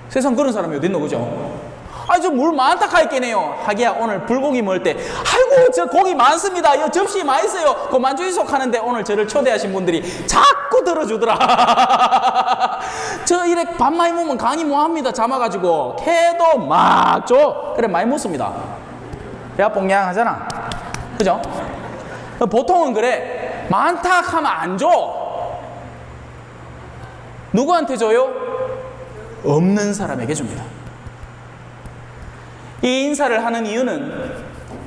세상 그런 사람이 어디 있노, 그죠? 아, 저 물 많다 카있겠네요. 하기야, 오늘 불고기 먹을 때, 아이고, 저 고기 많습니다. 여 접시 많이 있어요. 그 만주이속 하는데 오늘 저를 초대하신 분들이 자꾸 들어주더라. 저 이래 밥 많이 먹으면 강이 뭐합니다. 잠아가지고. 캐도 막 줘. 그래, 많이 먹습니다. 배가 뽕냥하잖아. 그죠? 보통은 그래. 많다 하면 안 줘. 누구한테 줘요? 없는 사람에게 줍니다. 이 인사를 하는 이유는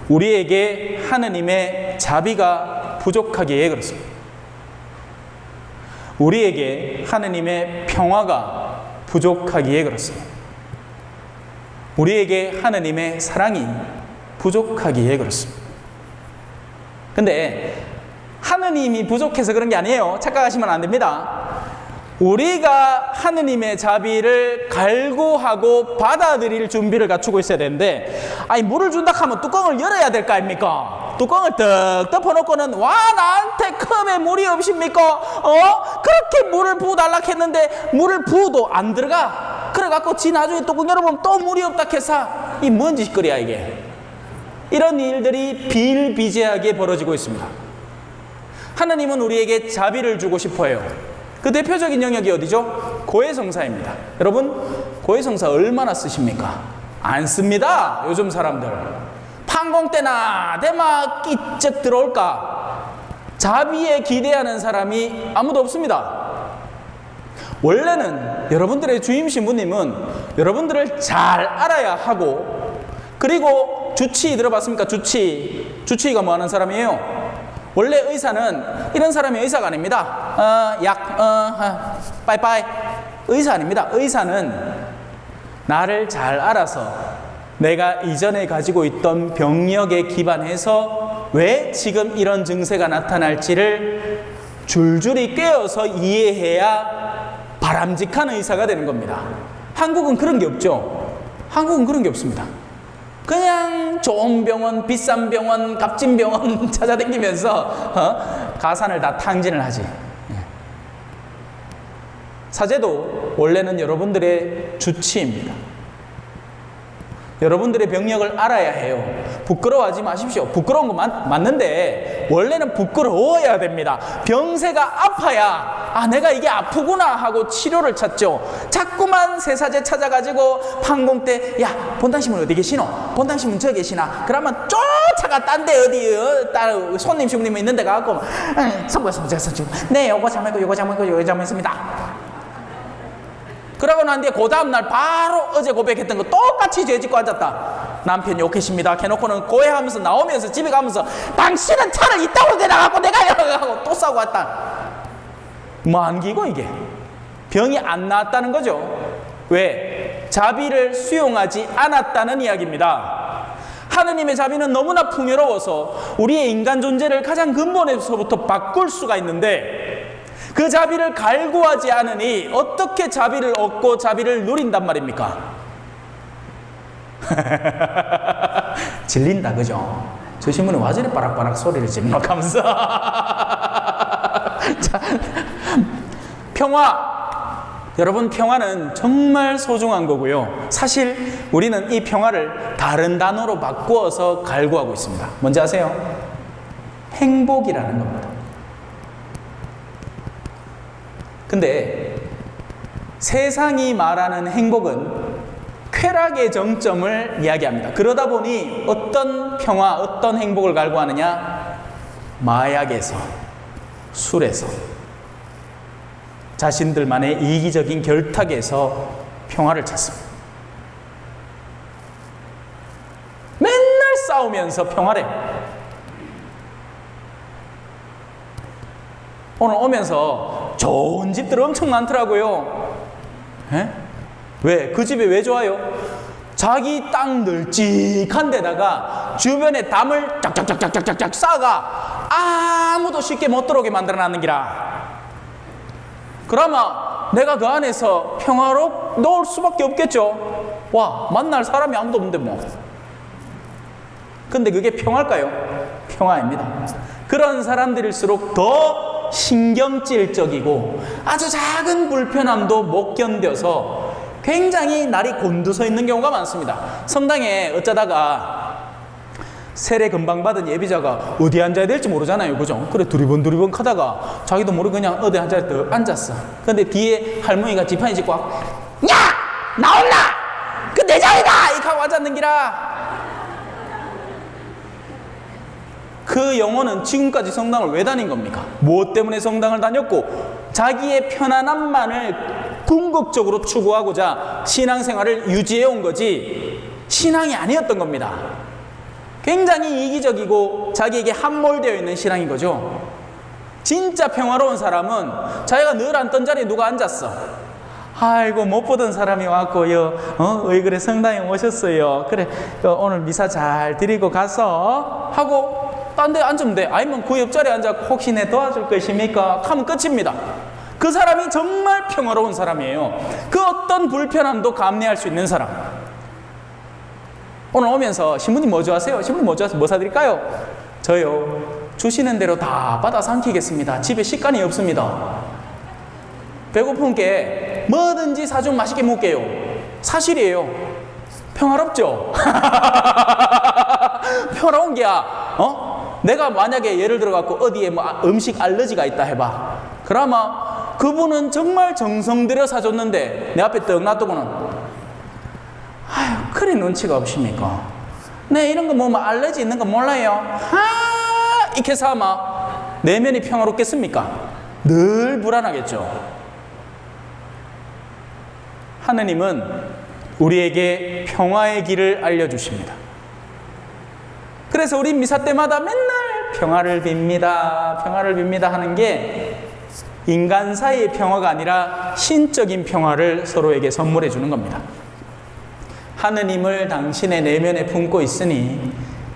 우리에게 하느님의 자비가 부족하기에 그렇습니다. 우리에게 하느님의 평화가 부족하기에 그렇습니다. 우리에게 하느님의 사랑이 부족하기에 그렇습니다. 근데 하느님이 부족해서 그런 게 아니에요. 착각하시면 안 됩니다. 우리가 하느님의 자비를 갈구하고 받아들일 준비를 갖추고 있어야 되는데, 아니 물을 준다 하면 뚜껑을 열어야 될 거 아닙니까? 뚜껑을 떡 덮어놓고는 와 나한테 컵에 물이 없습니까? 그렇게 물을 부어달라 했는데 물을 부어도 안 들어가. 그래갖고 지 나중에 뚜껑 열어보면 또 물이 없다 해서 이 뭔 짓거리야 이게. 이런 일들이 비일비재하게 벌어지고 있습니다. 하느님은 우리에게 자비를 주고 싶어요. 그 대표적인 영역이 어디죠? 고해성사입니다. 여러분, 고해성사 얼마나 쓰십니까? 안 씁니다. 요즘 사람들. 판공 때나 대마 끼쩍 들어올까? 자비에 기대하는 사람이 아무도 없습니다. 원래는 여러분들의 주임 신부님은 여러분들을 잘 알아야 하고, 그리고 주치의 들어봤습니까? 주치의가 뭐 하는 사람이에요? 원래 의사는 이런 사람이 의사가 아닙니다. 빠이빠이. 의사 아닙니다. 의사는 나를 잘 알아서 내가 이전에 가지고 있던 병력에 기반해서 왜 지금 이런 증세가 나타날지를 줄줄이 꿰어서 이해해야 바람직한 의사가 되는 겁니다. 한국은 그런 게 없죠. 한국은 그런 게 없습니다. 그냥 좋은 병원, 비싼 병원, 값진 병원 찾아다니면서 가산을 다 탕진을 하지. 사제도 원래는 여러분들의 주치입니다. 여러분들의 병력을 알아야 해요. 부끄러워하지 마십시오. 부끄러운 거 맞는데 원래는 부끄러워야 됩니다. 병세가 아파야 내가 이게 아프구나 하고 치료를 찾죠. 자꾸만 새사제 찾아가지고 판공 때 본당심은 어디 계시노? 본당심은 저기 계시나? 그러면 쫓아가 딴 데 어디 손님 흉님 있는 데 가갖고 네 요거 잘못했습니다. 그러고 난 뒤에 그 다음날 바로 어제 고백했던 거 똑같이 죄 짓고 앉았다. 남편 욕했습니다. 해놓고는 고해하면서 나오면서 집에 가면서 당신은 차를 이따구로 내놔갖고 내가 이러고 또 싸우고 왔다. 뭐 안기고 이게 병이 안 나았다는 거죠. 왜? 자비를 수용하지 않았다는 이야기입니다. 하느님의 자비는 너무나 풍요로워서 우리의 인간 존재를 가장 근본에서부터 바꿀 수가 있는데 그 자비를 갈구하지 않으니 어떻게 자비를 얻고 자비를 누린단 말입니까? 질린다, 그죠? 저 신부는 와저리 바락바락 소리를 지르노 하면서 자, 평화. 여러분, 평화는 정말 소중한 거고요. 사실 우리는 이 평화를 다른 단어로 바꾸어서 갈구하고 있습니다. 뭔지 아세요? 행복이라는 겁니다. 근데 세상이 말하는 행복은 쾌락의 정점을 이야기합니다. 그러다 보니 어떤 평화, 어떤 행복을 갈구하느냐? 마약에서, 술에서, 자신들만의 이기적인 결탁에서 평화를 찾습니다. 맨날 싸우면서 평화래. 오늘 오면서 좋은 집들 엄청 많더라고요. 에? 왜? 그 집이 왜 좋아요? 자기 땅 널찍한 데다가 주변에 담을 쫙쫙쫙쫙쫙쫙 쌓아가 아무도 쉽게 못 들어오게 만들어놨는 기라. 그러면 내가 그 안에서 평화로 놓을 수밖에 없겠죠. 와, 만날 사람이 아무도 없는데 뭐. 근데 그게 평화일까요? 평화입니다. 그런 사람들일수록 더 신경질적이고 아주 작은 불편함도 못 견뎌서 굉장히 날이 곤두서 있는 경우가 많습니다. 성당에 어쩌다가 세례 금방 받은 예비자가 어디 앉아야 될지 모르잖아요. 그죠? 그래 두리번 하다가 자기도 모르고 그냥 어디 한 자리에 더 앉았어. 근데 뒤에 할머니가 지팡이 짚고 야! 나올라! 그 내 자리다! 이렇게 하고 앉았는 기라. 그 영혼은 지금까지 성당을 왜 다닌 겁니까? 무엇 때문에 성당을 다녔고 자기의 편안함만을 궁극적으로 추구하고자 신앙생활을 유지해 온 거지 신앙이 아니었던 겁니다. 굉장히 이기적이고 자기에게 함몰되어 있는 신앙인 거죠. 진짜 평화로운 사람은 자기가 늘 앉던 자리에 누가 앉았어. 아이고 못 보던 사람이 왔고요. 왜 그래 성당에 오셨어요. 그래 오늘 미사 잘 드리고 가서 하고 딴 데 앉으면 돼. 아니면 그 옆자리에 앉아 혹시 내 도와줄 것입니까? 하면 끝입니다. 그 사람이 정말 평화로운 사람이에요. 그 어떤 불편함도 감내할 수 있는 사람. 오늘 오면서 신부님 뭐 좋아하세요? 신부님 뭐 좋아하세요? 뭐 사드릴까요? 저요 주시는 대로 다 받아 삼키겠습니다. 집에 식간이 없습니다. 배고픈 게 뭐든지 사주면 맛있게 먹게요. 사실이에요. 평화롭죠? 평화로운 게야. 내가 만약에 예를 들어 갖고 어디에 뭐 음식 알러지가 있다 해봐. 그러면 그분은 정말 정성 들여 사줬는데 내 앞에 떡 놔두고는 아유 그리 눈치가 없습니까? 네 이런 거 뭐 알러지 있는 거 몰라요. 이렇게 사면 내면이 평화롭겠습니까? 늘 불안하겠죠. 하느님은 우리에게 평화의 길을 알려주십니다. 그래서 우리 미사 때마다 맨날 평화를 빕니다. 평화를 빕니다 하는 게 인간 사이의 평화가 아니라 신적인 평화를 서로에게 선물해 주는 겁니다. 하느님을 당신의 내면에 품고 있으니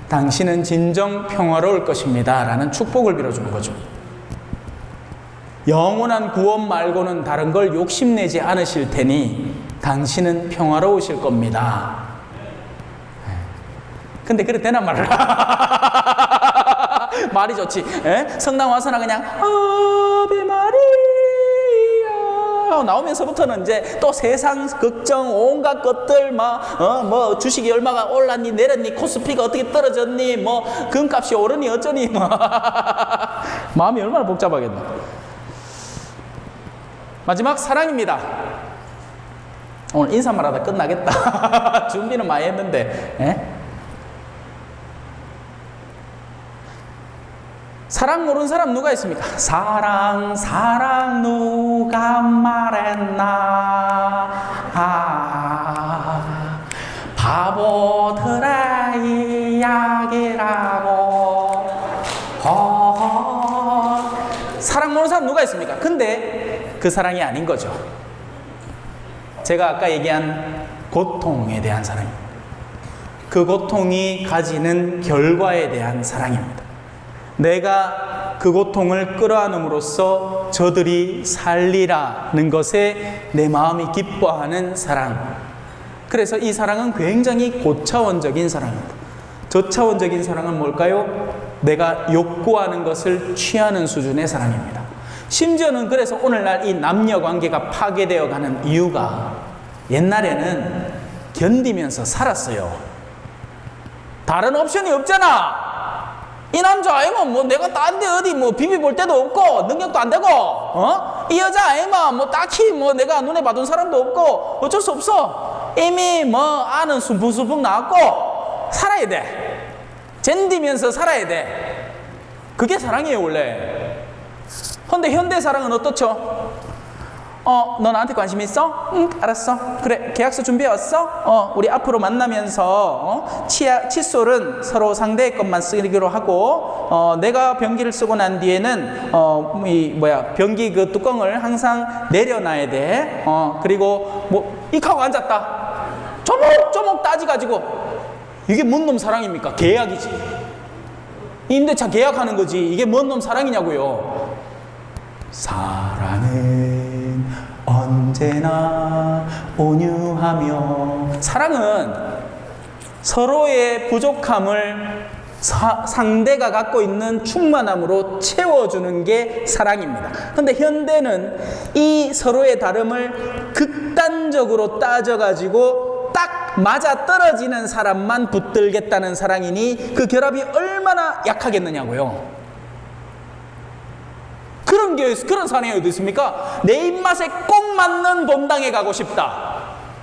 당신은 진정 평화로울 것입니다. 라는 축복을 빌어주는 거죠. 영원한 구원 말고는 다른 걸 욕심내지 않으실 테니 당신은 평화로우실 겁니다. 근데 그래 되나 말이야. 말이 좋지. 성당 와서나 그냥 아베 마리아 나오면서부터는 이제 또 세상 걱정 온갖 것들 뭐 주식이 얼마가 올랐니 내렸니 코스피가 어떻게 떨어졌니 뭐 금값이 오르니 어쩌니 뭐 마음이 얼마나 복잡하겠나. 마지막 사랑입니다. 오늘 인사만 하다 끝나겠다. 준비는 많이 했는데 사랑 모르는 사람 누가 있습니까? 사랑 누가 말했나 바보들의 이야기라고 사랑 모르는 사람 누가 있습니까? 근데 그 사랑이 아닌 거죠. 제가 아까 얘기한 고통에 대한 사랑입니다. 그 고통이 가지는 결과에 대한 사랑입니다. 내가 그 고통을 끌어안음으로써 저들이 살리라는 것에 내 마음이 기뻐하는 사랑. 그래서 이 사랑은 굉장히 고차원적인 사랑입니다. 저차원적인 사랑은 뭘까요? 내가 욕구하는 것을 취하는 수준의 사랑입니다. 심지어는 그래서 오늘날 이 남녀 관계가 파괴되어 가는 이유가 옛날에는 견디면서 살았어요. 다른 옵션이 없잖아. 이 남자 아이면 뭐 내가 딴 데 어디 뭐 비비 볼 데도 없고 능력도 안 되고 이 여자 아이면 뭐 딱히 뭐 내가 눈에 봐둔 사람도 없고 어쩔 수 없어. 이미 뭐 아는 순풍순풍 나왔고 살아야 돼. 견디면서 살아야 돼. 그게 사랑이에요 원래. 근데 현대 사랑은 어떻죠? 너 나한테 관심 있어? 응, 알았어. 그래, 계약서 준비해 왔어? 우리 앞으로 만나면서 칫솔은 서로 상대의 것만 쓰기로 하고, 내가 변기를 쓰고 난 뒤에는 변기 그 뚜껑을 항상 내려놔야 돼. 그리고 뭐 익하고 앉았다. 조목조목 따지가지고 이게 뭔 놈 사랑입니까? 계약이지. 임대차 계약하는 거지. 이게 뭔 놈 사랑이냐고요. 사랑은 언제나 온유하며. 사랑은 서로의 부족함을 상대가 갖고 있는 충만함으로 채워주는 게 사랑입니다. 근데 현대는 이 서로의 다름을 극단적으로 따져가지고 딱 맞아 떨어지는 사람만 붙들겠다는 사랑이니 그 결합이 얼마나 약하겠느냐고요. 그런 사람이 어디 있습니까? 내 입맛에 꼭 맞는 본당에 가고 싶다.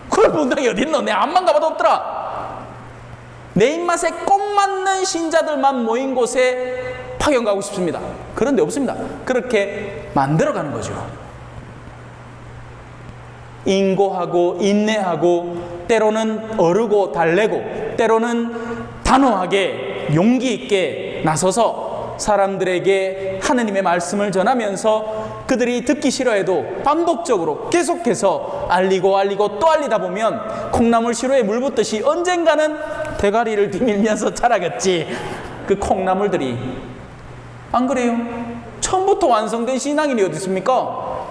그런 본당이 어디 있노? 내 앞만 가봐도 없더라. 내 입맛에 꼭 맞는 신자들만 모인 곳에 파견 가고 싶습니다. 그런데 없습니다. 그렇게 만들어가는 거죠. 인고하고 인내하고 때로는 어르고 달래고 때로는 단호하게 용기 있게 나서서 사람들에게 하느님의 말씀을 전하면서 그들이 듣기 싫어해도 반복적으로 계속해서 알리고 또 알리다 보면 콩나물 시루에 물 붓듯이 언젠가는 대가리를 디밀면서 자라겠지. 그 콩나물들이. 안 그래요? 처음부터 완성된 신앙인이 어디 있습니까?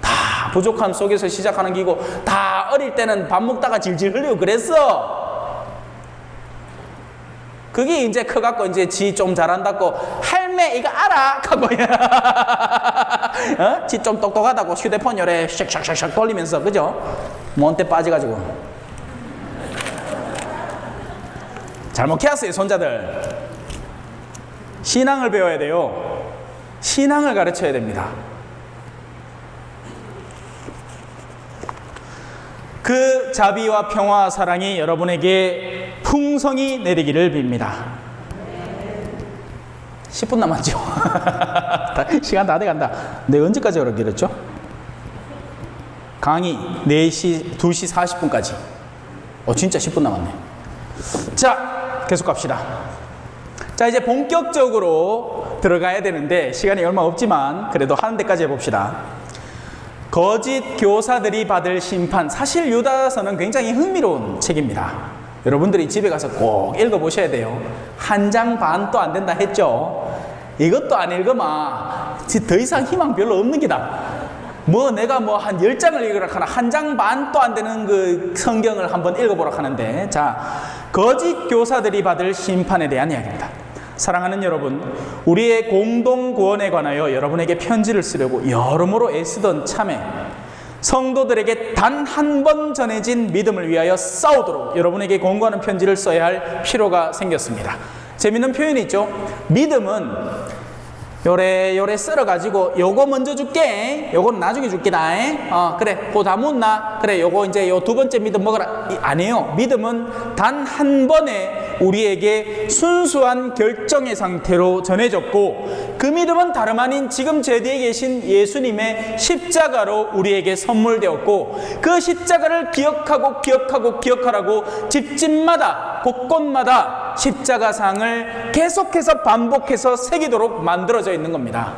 다 부족함 속에서 시작하는 기고 다 어릴 때는 밥 먹다가 질질 흘리고 그랬어. 그게 이제 커갖고 이제 지 좀 잘한다고 할매 이거 알아? 하고 지 좀 똑똑하다고 휴대폰 요래 샥샥샥샥 돌리면서 그죠? 몬테 빠져가지고 잘못 캐왔어요 손자들. 신앙을 배워야 돼요. 신앙을 가르쳐야 됩니다. 그 자비와 평화와 사랑이 여러분에게 풍성히 내리기를 빕니다. 10분 남았죠? 시간 다 돼간다. 내 언제까지 그러기로 했죠? 강의 4시, 2시 40분까지. 진짜 10분 남았네. 자, 계속 갑시다. 자, 이제 본격적으로 들어가야 되는데 시간이 얼마 없지만 그래도 하는 데까지 해봅시다. 거짓 교사들이 받을 심판. 사실 유다서는 굉장히 흥미로운 책입니다. 여러분들이 집에 가서 꼭 읽어보셔야 돼요. 한 장 반도 안 된다 했죠. 이것도 안 읽으면 더 이상 희망 별로 없는 기다. 내가 한 10장을 읽으라 하나 한 장 반도 안 되는 그 성경을 한번 읽어보라 하는데, 자, 거짓 교사들이 받을 심판에 대한 이야기입니다. 사랑하는 여러분, 우리의 공동 구원에 관하여 여러분에게 편지를 쓰려고 여러모로 애쓰던 참에 성도들에게 단 한 번 전해진 믿음을 위하여 싸우도록 여러분에게 권고하는 편지를 써야 할 필요가 생겼습니다. 재밌는 표현이 있죠. 믿음은 요래 썰어가지고 요거 먼저 줄게, 요건 나중에 줄게다. 그래, 그거 다 묻나? 그래, 요거 이제 요 2번째 믿음 먹어라. 아니에요. 믿음은 단 한 번에 우리에게 순수한 결정의 상태로 전해졌고, 그 믿음은 다름 아닌 지금 제 뒤에 계신 예수님의 십자가로 우리에게 선물되었고, 그 십자가를 기억하라고 집집마다 곳곳마다 십자가상을 계속해서 반복해서 새기도록 만들어져 있는 겁니다.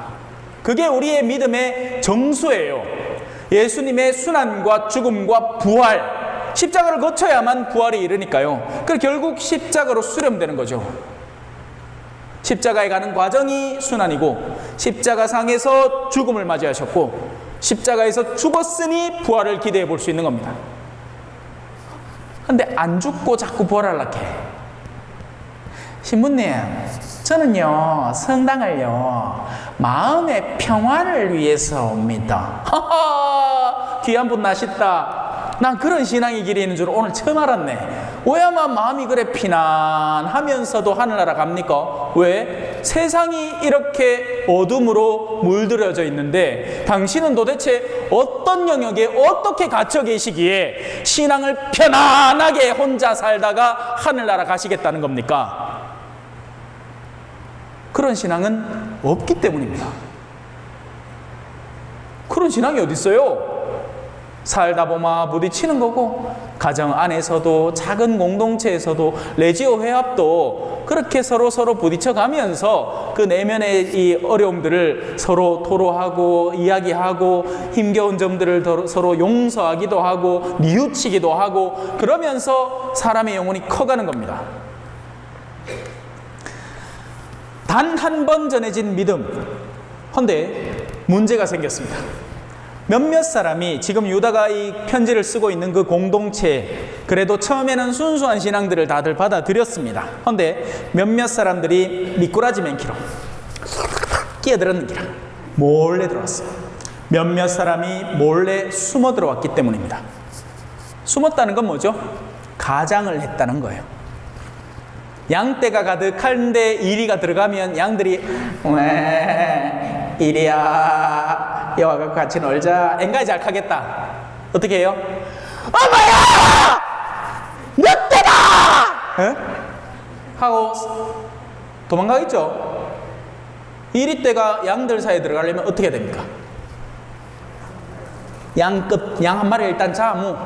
그게 우리의 믿음의 정수예요. 예수님의 순환과 죽음과 부활, 십자가를 거쳐야만 부활이 이르니까요. 그 결국 십자가로 수렴되는 거죠. 십자가에 가는 과정이 순환이고, 십자가상에서 죽음을 맞이하셨고, 십자가에서 죽었으니 부활을 기대해 볼 수 있는 겁니다. 근데 안 죽고 자꾸 부활하려고 해. 신부님, 저는요 성당을요 마음의 평화를 위해서 옵니다. 하하, 귀한 분 나셨다. 난 그런 신앙의 길이 있는 줄 오늘 처음 알았네. 왜야만 마음이 그래 피난하면서도 하늘나라 갑니까? 왜? 세상이 이렇게 어둠으로 물들여져 있는데 당신은 도대체 어떤 영역에 어떻게 갇혀 계시기에 신앙을 편안하게 혼자 살다가 하늘나라 가시겠다는 겁니까? 그런 신앙은 없기 때문입니다. 그런 신앙이 어디 있어요? 살다 보면 부딪히는 거고, 가정 안에서도 작은 공동체에서도 레지오 회합도 그렇게 서로 부딪혀가면서 그 내면의 이 어려움들을 서로 토로하고 이야기하고 힘겨운 점들을 서로 용서하기도 하고 뉘우치기도 하고 그러면서 사람의 영혼이 커가는 겁니다. 단 한 번 전해진 믿음. 헌데 문제가 생겼습니다. 몇몇 사람이 지금 유다가 이 편지를 쓰고 있는 그 공동체, 그래도 처음에는 순수한 신앙들을 다들 받아들였습니다. 그런데 몇몇 사람들이 미꾸라지 맨키로 끼어들었는 기라 몰래 들어왔어요. 몇몇 사람이 몰래 숨어 들어왔기 때문입니다. 숨었다는 건 뭐죠? 가장을 했다는 거예요. 양떼가 가득한데 이리가 들어가면 양들이 왜 이리야 여와가 같이 놀자 앵간히 잘 가겠다. 어떻게 해요? 엄마야! 몇 대다! 하고 도망가겠죠. 이리떼가 양들 사이에 들어가려면 어떻게 됩니까? 양 한 마리 일단 자무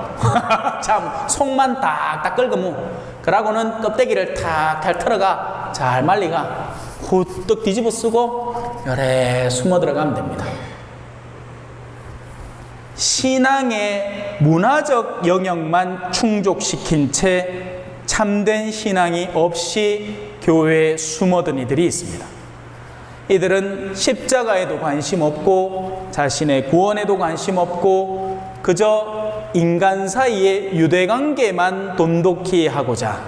속만 딱딱 긁어무. 그러고는 껍데기를 탁탁 털어가 잘 말리가 후뚝 뒤집어 쓰고 열에 숨어 들어가면 됩니다. 신앙의 문화적 영역만 충족시킨 채 참된 신앙이 없이 교회에 숨어든 이들이 있습니다. 이들은 십자가에도 관심 없고 자신의 구원에도 관심 없고 그저 인간 사이의 유대관계만 돈독히 하고자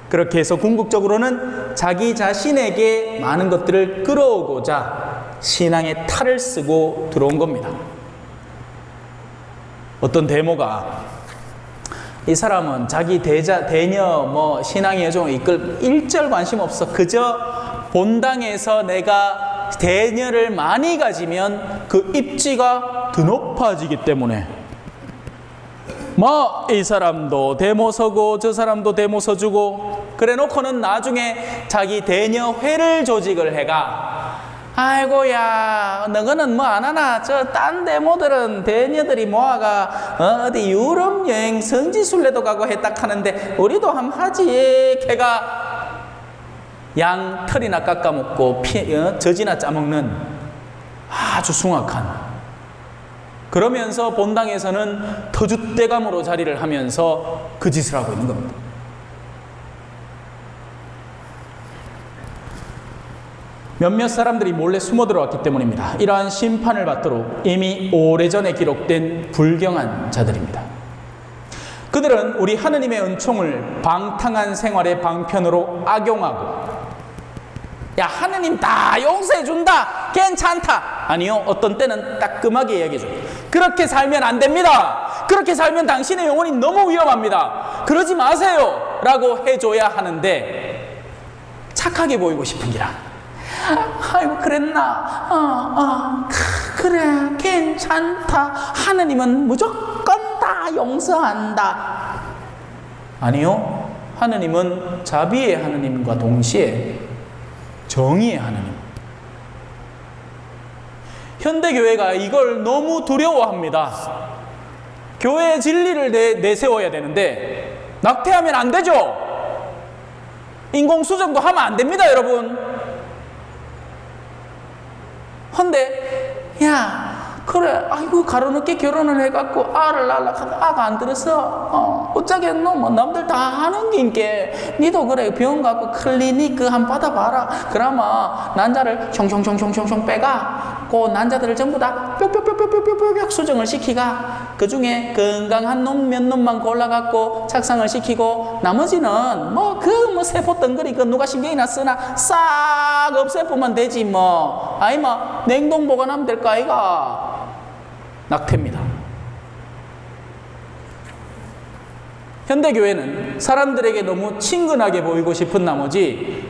그렇게 해서 궁극적으로는 자기 자신에게 많은 것들을 끌어오고자 신앙의 탈을 쓰고 들어온 겁니다. 어떤 데모가 이 사람은 자기 대녀 신앙의 여정을 이끌 일절 관심 없어. 그저 본당에서 내가 대녀를 많이 가지면 그 입지가 더 높아지기 때문에 이 사람도 데모 서고 저 사람도 데모 서주고 그래 놓고는 나중에 자기 대녀회를 조직을 해가 아이고야 너거는 안 하나 저 딴 데모들은 대녀들이 모아가 어디 유럽 여행 성지순례도 가고 했다 하는데 우리도 한번 하지 걔가 양 털이나 깎아먹고 젖이나 짜먹는 아주 숭악한 그러면서 본당에서는 터줏대감으로 자리를 하면서 그 짓을 하고 있는 겁니다. 몇몇 사람들이 몰래 숨어 들어왔기 때문입니다. 이러한 심판을 받도록 이미 오래전에 기록된 불경한 자들입니다. 그들은 우리 하느님의 은총을 방탕한 생활의 방편으로 악용하고 야 하느님 다 용서해준다 괜찮다 아니요 어떤 때는 따끔하게 이야기해줘요. 그렇게 살면 안 됩니다. 그렇게 살면 당신의 영혼이 너무 위험합니다. 그러지 마세요 라고 해줘야 하는데 착하게 보이고 싶은 기라 아이고 그랬나 그래 괜찮다 하느님은 무조건 다 용서한다. 아니요 하느님은 자비의 하느님과 동시에 정의의 하느님. 현대교회가 이걸 너무 두려워합니다. 교회의 진리를 내세워야 되는데 낙태하면 안 되죠. 인공수정도 하면 안 됩니다 여러분. 근데 야 그래 아이고 가로늦게 결혼을 해갖고 알을 낳으려고 아가 안 들었어 어쩌겠노 뭐 남들 다 하는 긴게 니도 그래 병원 가고 클리닉 한 받아봐라. 그러면 난자를 숑숑숑숑숑 빼가 그 난자들을 전부 다 뿅뿅뿅뿅뿅뿅 수정을 시키가 그 중에 건강한 놈 몇 놈만 골라갖고 착상을 시키고 나머지는 세포 덩거리 그 누가 신경이나 쓰나 싹 싹 없애보면 되지 뭐. 아이 뭐 냉동 보관하면 될까 아이가. 낙태입니다. 현대교회는 사람들에게 너무 친근하게 보이고 싶은 나머지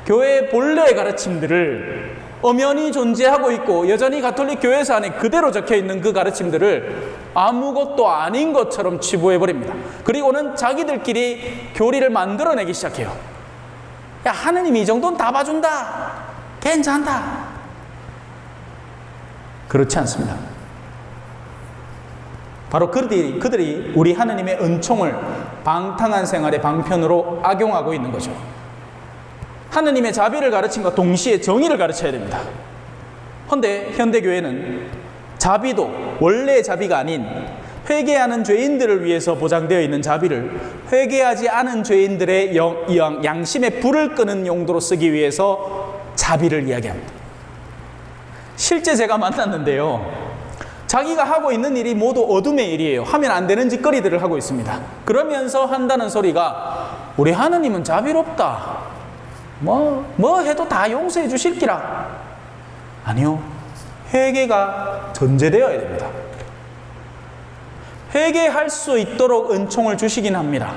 교회의 본래의 가르침들을 엄연히 존재하고 있고 여전히 가톨릭 교회사 안에 그대로 적혀있는 그 가르침들을 아무것도 아닌 것처럼 치부해버립니다. 그리고는 자기들끼리 교리를 만들어내기 시작해요. 야, 하느님이 이 정도는 다 봐준다. 괜찮다. 그렇지 않습니다. 바로 그들이 우리 하느님의 은총을 방탕한 생활의 방편으로 악용하고 있는 거죠. 하느님의 자비를 가르침과 동시에 정의를 가르쳐야 됩니다. 그런데 현대교회는 자비도 원래의 자비가 아닌 회개하는 죄인들을 위해서 보장되어 있는 자비를 회개하지 않은 죄인들의 양심의 불을 끄는 용도로 쓰기 위해서 자비를 이야기합니다. 실제 제가 만났는데요, 자기가 하고 있는 일이 모두 어둠의 일이에요. 하면 안 되는 짓거리들을 하고 있습니다. 그러면서 한다는 소리가 우리 하느님은 자비롭다. 뭐 해도 다 용서해 주실 기라. 아니요. 회개가 전제되어야 됩니다. 회개할 수 있도록 은총을 주시긴 합니다.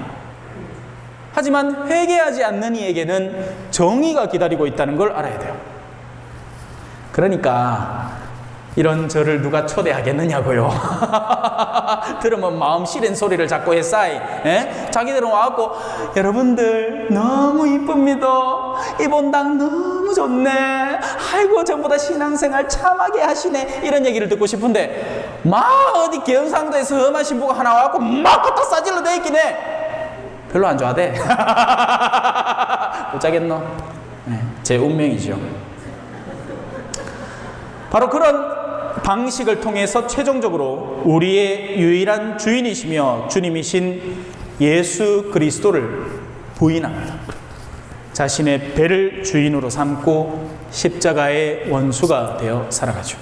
하지만 회개하지 않는 이에게는 정의가 기다리고 있다는 걸 알아야 돼요. 그러니까 이런 저를 누가 초대하겠느냐고요. 들으면 마음 시린 소리를 자꾸 했사이. 자기들은 와갖고 여러분들 너무 이쁩니다. 이 본당 너무 좋네. 아이고 전부 다 신앙생활 참하게 하시네. 이런 얘기를 듣고 싶은데 막 어디 경상도에서 험한 신부가 하나 와갖고 막 갖다 싸질러 대 있긴 해. 별로 안 좋아하대. 못 자겠노? 제 운명이죠. 바로 그런 방식을 통해서 최종적으로 우리의 유일한 주인이시며 주님이신 예수 그리스도를 부인합니다. 자신의 배를 주인으로 삼고 십자가의 원수가 되어 살아가죠.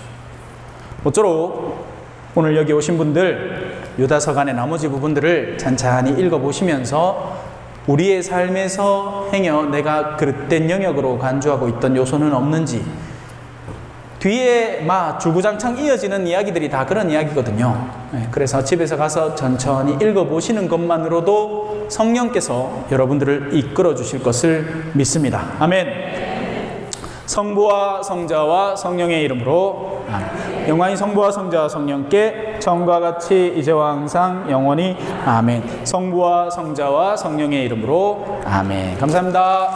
모쪼록 오늘 여기 오신 분들 유다서간의 나머지 부분들을 찬찬히 읽어보시면서 우리의 삶에서 행여 내가 그릇된 영역으로 간주하고 있던 요소는 없는지, 뒤에 주구장창 이어지는 이야기들이 다 그런 이야기거든요. 그래서 집에서 가서 천천히 읽어보시는 것만으로도 성령께서 여러분들을 이끌어 주실 것을 믿습니다. 아멘. 성부와 성자와 성령의 이름으로 아멘. 영광이 성부와 성자와 성령께 처음과 같이 이제와 항상 영원히 아멘. 성부와 성자와 성령의 이름으로 아멘. 감사합니다.